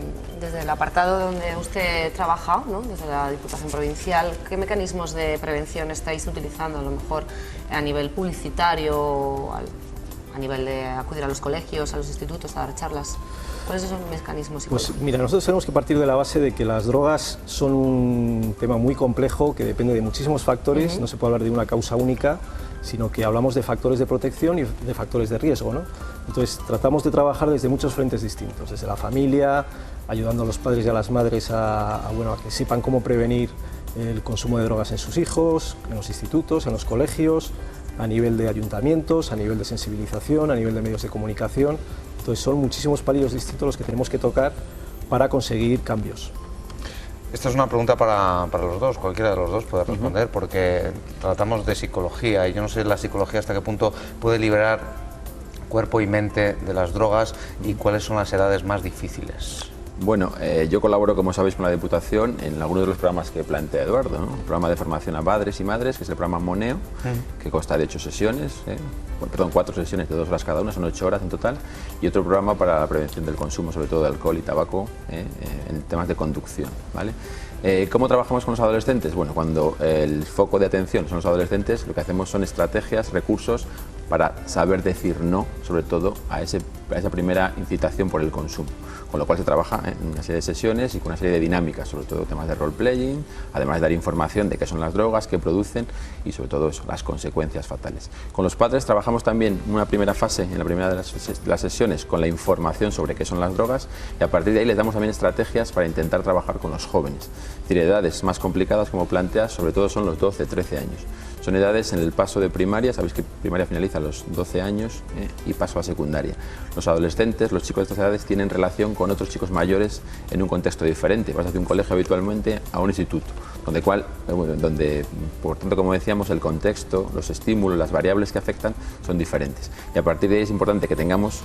el apartado donde usted trabaja, ¿no? Desde la Diputación Provincial, ¿qué mecanismos de prevención estáis utilizando, a lo mejor a nivel publicitario, a nivel de acudir a los colegios, a los institutos, a dar charlas? ¿Cuáles son los mecanismos Pues psicológicos? mira, nosotros tenemos que partir de la base de que las drogas son un tema muy complejo que depende de muchísimos factores, no se puede hablar de una causa única, sino que hablamos de factores de protección y de factores de riesgo, ¿no? Entonces tratamos de trabajar desde muchos frentes distintos, desde la familia, ayudando a los padres y a las madres a que sepan cómo prevenir el consumo de drogas en sus hijos, en los institutos, en los colegios, a nivel de ayuntamientos, a nivel de sensibilización, a nivel de medios de comunicación. Entonces son muchísimos palios distintos los que tenemos que tocar para conseguir cambios. Esta es una pregunta para los dos, cualquiera de los dos puede responder, porque tratamos de psicología y yo no sé la psicología hasta qué punto puede liberar cuerpo y mente de las drogas y cuáles son las edades más difíciles. Bueno, yo colaboro, como sabéis, con la Diputación en algunos de los programas que plantea Eduardo, ¿no? El programa de formación a padres y madres, que es el programa Moneo, que consta de 8 sesiones, 4 sesiones de 2 horas cada una, son 8 horas en total, y otro programa para la prevención del consumo, sobre todo de alcohol y tabaco, en temas de conducción, ¿vale? ¿Cómo trabajamos con los adolescentes? Bueno, cuando el foco de atención son los adolescentes, lo que hacemos son estrategias, recursos para saber decir no, sobre todo a esa primera incitación por el consumo. Con lo cual se trabaja en una serie de sesiones y con una serie de dinámicas, sobre todo temas de role-playing, además de dar información de qué son las drogas, qué producen y sobre todo eso, las consecuencias fatales. Con los padres trabajamos también una primera fase, en la primera de las sesiones, con la información sobre qué son las drogas y a partir de ahí les damos también estrategias para intentar trabajar con los jóvenes. Es decir, edades más complicadas, como planteas, sobre todo son los 12-13 años. Son edades en el paso de primaria, sabéis que primaria finaliza a los 12 años y paso a secundaria. Los adolescentes, los chicos de estas edades tienen relación con otros chicos mayores en un contexto diferente. Vas hacia un colegio habitualmente a un instituto, donde, por tanto, como decíamos, el contexto, los estímulos, las variables que afectan son diferentes. Y a partir de ahí es importante que tengamos,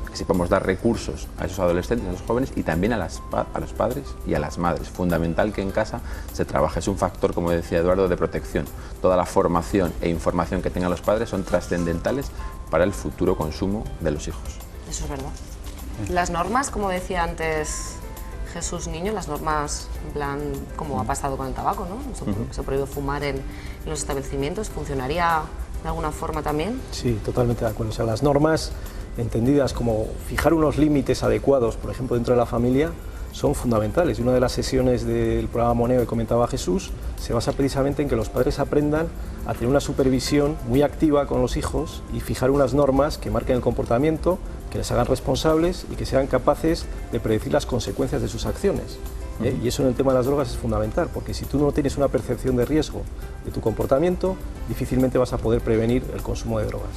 que sepamos dar recursos a esos adolescentes, a esos jóvenes y también a los padres y a las madres. Fundamental que en casa se trabaje, es un factor, como decía Eduardo, de protección. Toda la formación e información que tengan los padres son trascendentales para el futuro consumo de los hijos. Eso es verdad. Las normas, como decía antes Jesús Niño, las normas, en plan, como ha pasado con el tabaco, ¿no? Se prohíbe fumar en los establecimientos, ¿funcionaría de alguna forma también? Sí, totalmente de acuerdo. O sea, las normas entendidas como fijar unos límites adecuados, por ejemplo, dentro de la familia, son fundamentales. Y una de las sesiones del programa Moneo que comentaba Jesús se basa precisamente en que los padres aprendan a tener una supervisión muy activa con los hijos y fijar unas normas que marquen el comportamiento, que les hagan responsables y que sean capaces de predecir las consecuencias de sus acciones. Y eso en el tema de las drogas es fundamental, porque si tú no tienes una percepción de riesgo de tu comportamiento, difícilmente vas a poder prevenir el consumo de drogas.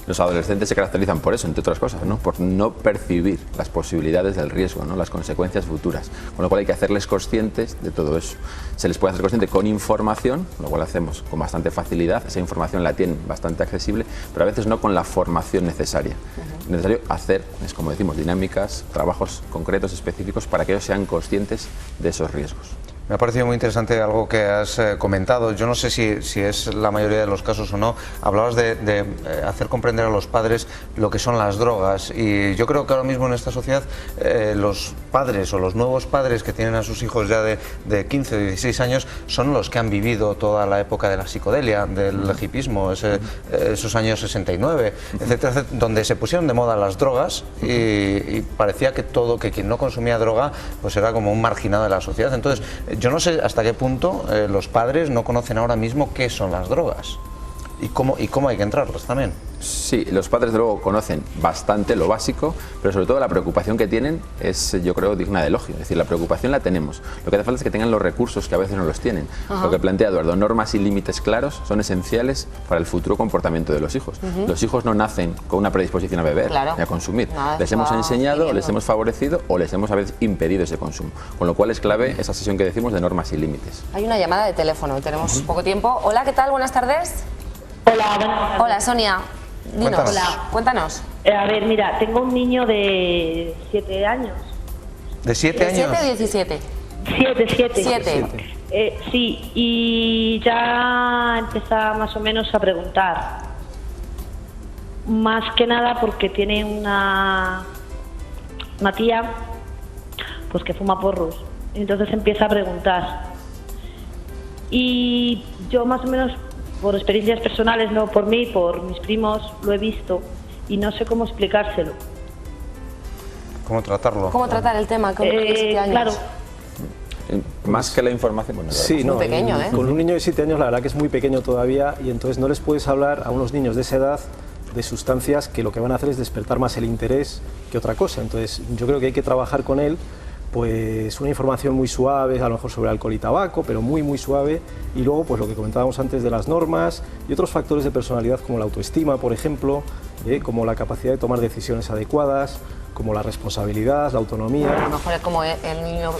Los adolescentes se caracterizan por eso, entre otras cosas, ¿no? Por no percibir las posibilidades del riesgo, ¿no? Las consecuencias futuras, con lo cual hay que hacerles conscientes de todo eso. Se les puede hacer consciente con información, lo cual hacemos con bastante facilidad, esa información la tienen bastante accesible, pero a veces no con la formación necesaria. Es necesario hacer, es como decimos, dinámicas, trabajos concretos, específicos, para que ellos sean conscientes de esos riesgos. Me ha parecido muy interesante algo que has comentado. Yo no sé si es la mayoría de los casos o no. Hablabas de hacer comprender a los padres lo que son las drogas y yo creo que ahora mismo en esta sociedad los padres o los nuevos padres que tienen a sus hijos ya de 15 o 16 años son los que han vivido toda la época de la psicodelia, del hipismo, esos años 69, etcétera, etcétera, donde se pusieron de moda las drogas y parecía que quien no consumía droga pues era como un marginado de la sociedad. Entonces, yo no sé hasta qué punto los padres no conocen ahora mismo qué son las drogas y cómo hay que entrarlas también. Sí, los padres de luego conocen bastante lo básico, pero sobre todo la preocupación que tienen es, yo creo, digna de elogio. Es decir, la preocupación la tenemos. Lo que hace falta es que tengan los recursos que a veces no los tienen. Lo que plantea Eduardo, normas y límites claros son esenciales para el futuro comportamiento de los hijos. Los hijos no nacen con una predisposición a beber y a consumir. Les hemos enseñado, les hemos favorecido o les hemos a veces impedido ese consumo. Con lo cual es clave esa sesión que decimos de normas y límites. Hay una llamada de teléfono, tenemos poco tiempo. Hola, ¿qué tal? Buenas tardes. Hola, buenas tardes. Hola, Sonia. Dinos. Cuéntanos. A ver, mira, tengo un niño de 7 años. ¿De 7 años? ¿7 o 17? 7. Sí, y ya empieza más o menos a preguntar. Más que nada porque tiene una tía pues que fuma porros. Entonces empieza a preguntar. Y yo más o menos, por experiencias personales, no por mí, por mis primos, lo he visto y no sé cómo explicárselo. ¿Cómo tratarlo? ¿Cómo tratar el tema con 7 años? Claro. Más que la información, bueno, sí, no, muy pequeño, ¿eh? Con un niño de 7 años la verdad que es muy pequeño todavía y entonces no les puedes hablar a unos niños de esa edad de sustancias que lo que van a hacer es despertar más el interés que otra cosa. Entonces yo creo que hay que trabajar con él pues una información muy suave, a lo mejor sobre alcohol y tabaco, pero muy suave, y luego pues lo que comentábamos antes de las normas y otros factores de personalidad como la autoestima, por ejemplo, como la capacidad de tomar decisiones adecuadas, como la responsabilidad, la autonomía. A lo mejor es como el niño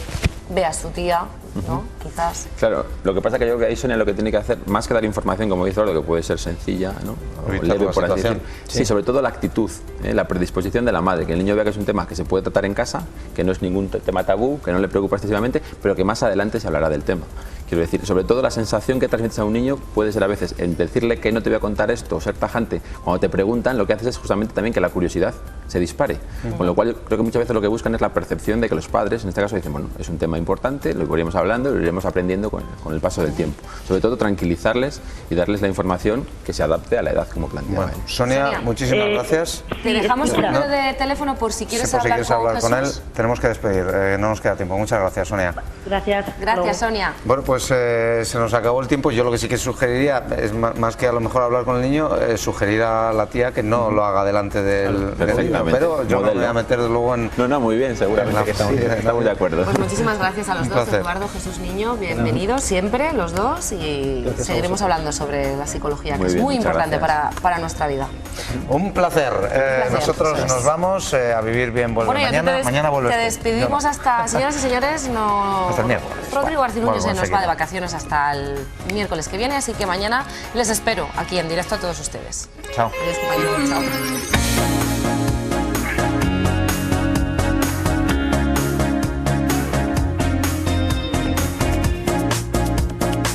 ve a su tía, ¿no? Quizás. Claro, lo que pasa es que yo creo que ahí Sonia lo que tiene que hacer, más que dar información, como dice Eduardo, que puede ser sencilla, ¿no? O leve, por así decir. Sí, sobre todo la actitud, la predisposición de la madre, que el niño vea que es un tema que se puede tratar en casa, que no es ningún tema tabú, que no le preocupa excesivamente, pero que más adelante se hablará del tema. Quiero decir, sobre todo la sensación que transmites a un niño puede ser a veces en decirle que no te voy a contar esto o ser tajante. Cuando te preguntan, lo que haces es justamente también que la curiosidad se dispare. Con lo cual yo creo que muchas veces lo que buscan es la percepción de que los padres, en este caso, dicen, bueno, es un tema importante, lo iremos hablando y lo iremos aprendiendo con el paso del tiempo. Sobre todo tranquilizarles y darles la información que se adapte a la edad, como planteaba. Bueno, Sonia, muchísimas gracias. Te dejamos tu número de teléfono por si quieres hablar con él. Tenemos que despedir, no nos queda tiempo. Muchas gracias, Sonia. Gracias. Gracias, Sonia. Bueno, pues se nos acabó el tiempo. Yo lo que sí que sugeriría es más que a lo mejor hablar con el niño, sugerir a la tía que no lo haga delante del niño. Pero yo no me voy a meter luego en... No, muy bien, seguramente que estamos de acuerdo. Pues muchísimas gracias a los dos, Eduardo, Jesús Niño, bienvenidos siempre los dos y seguiremos hablando sobre la psicología, que es muy importante para nuestra vida. Un placer. Nosotros nos vamos a vivir bien, vuelve mañana vuelve. Te despedimos hasta, señoras y señores, hasta el miércoles. Rodrigo Arcinuño se nos va de vacaciones hasta el miércoles que viene, así que mañana les espero aquí en directo a todos ustedes. Chao. Adiós, compañeros. Chao.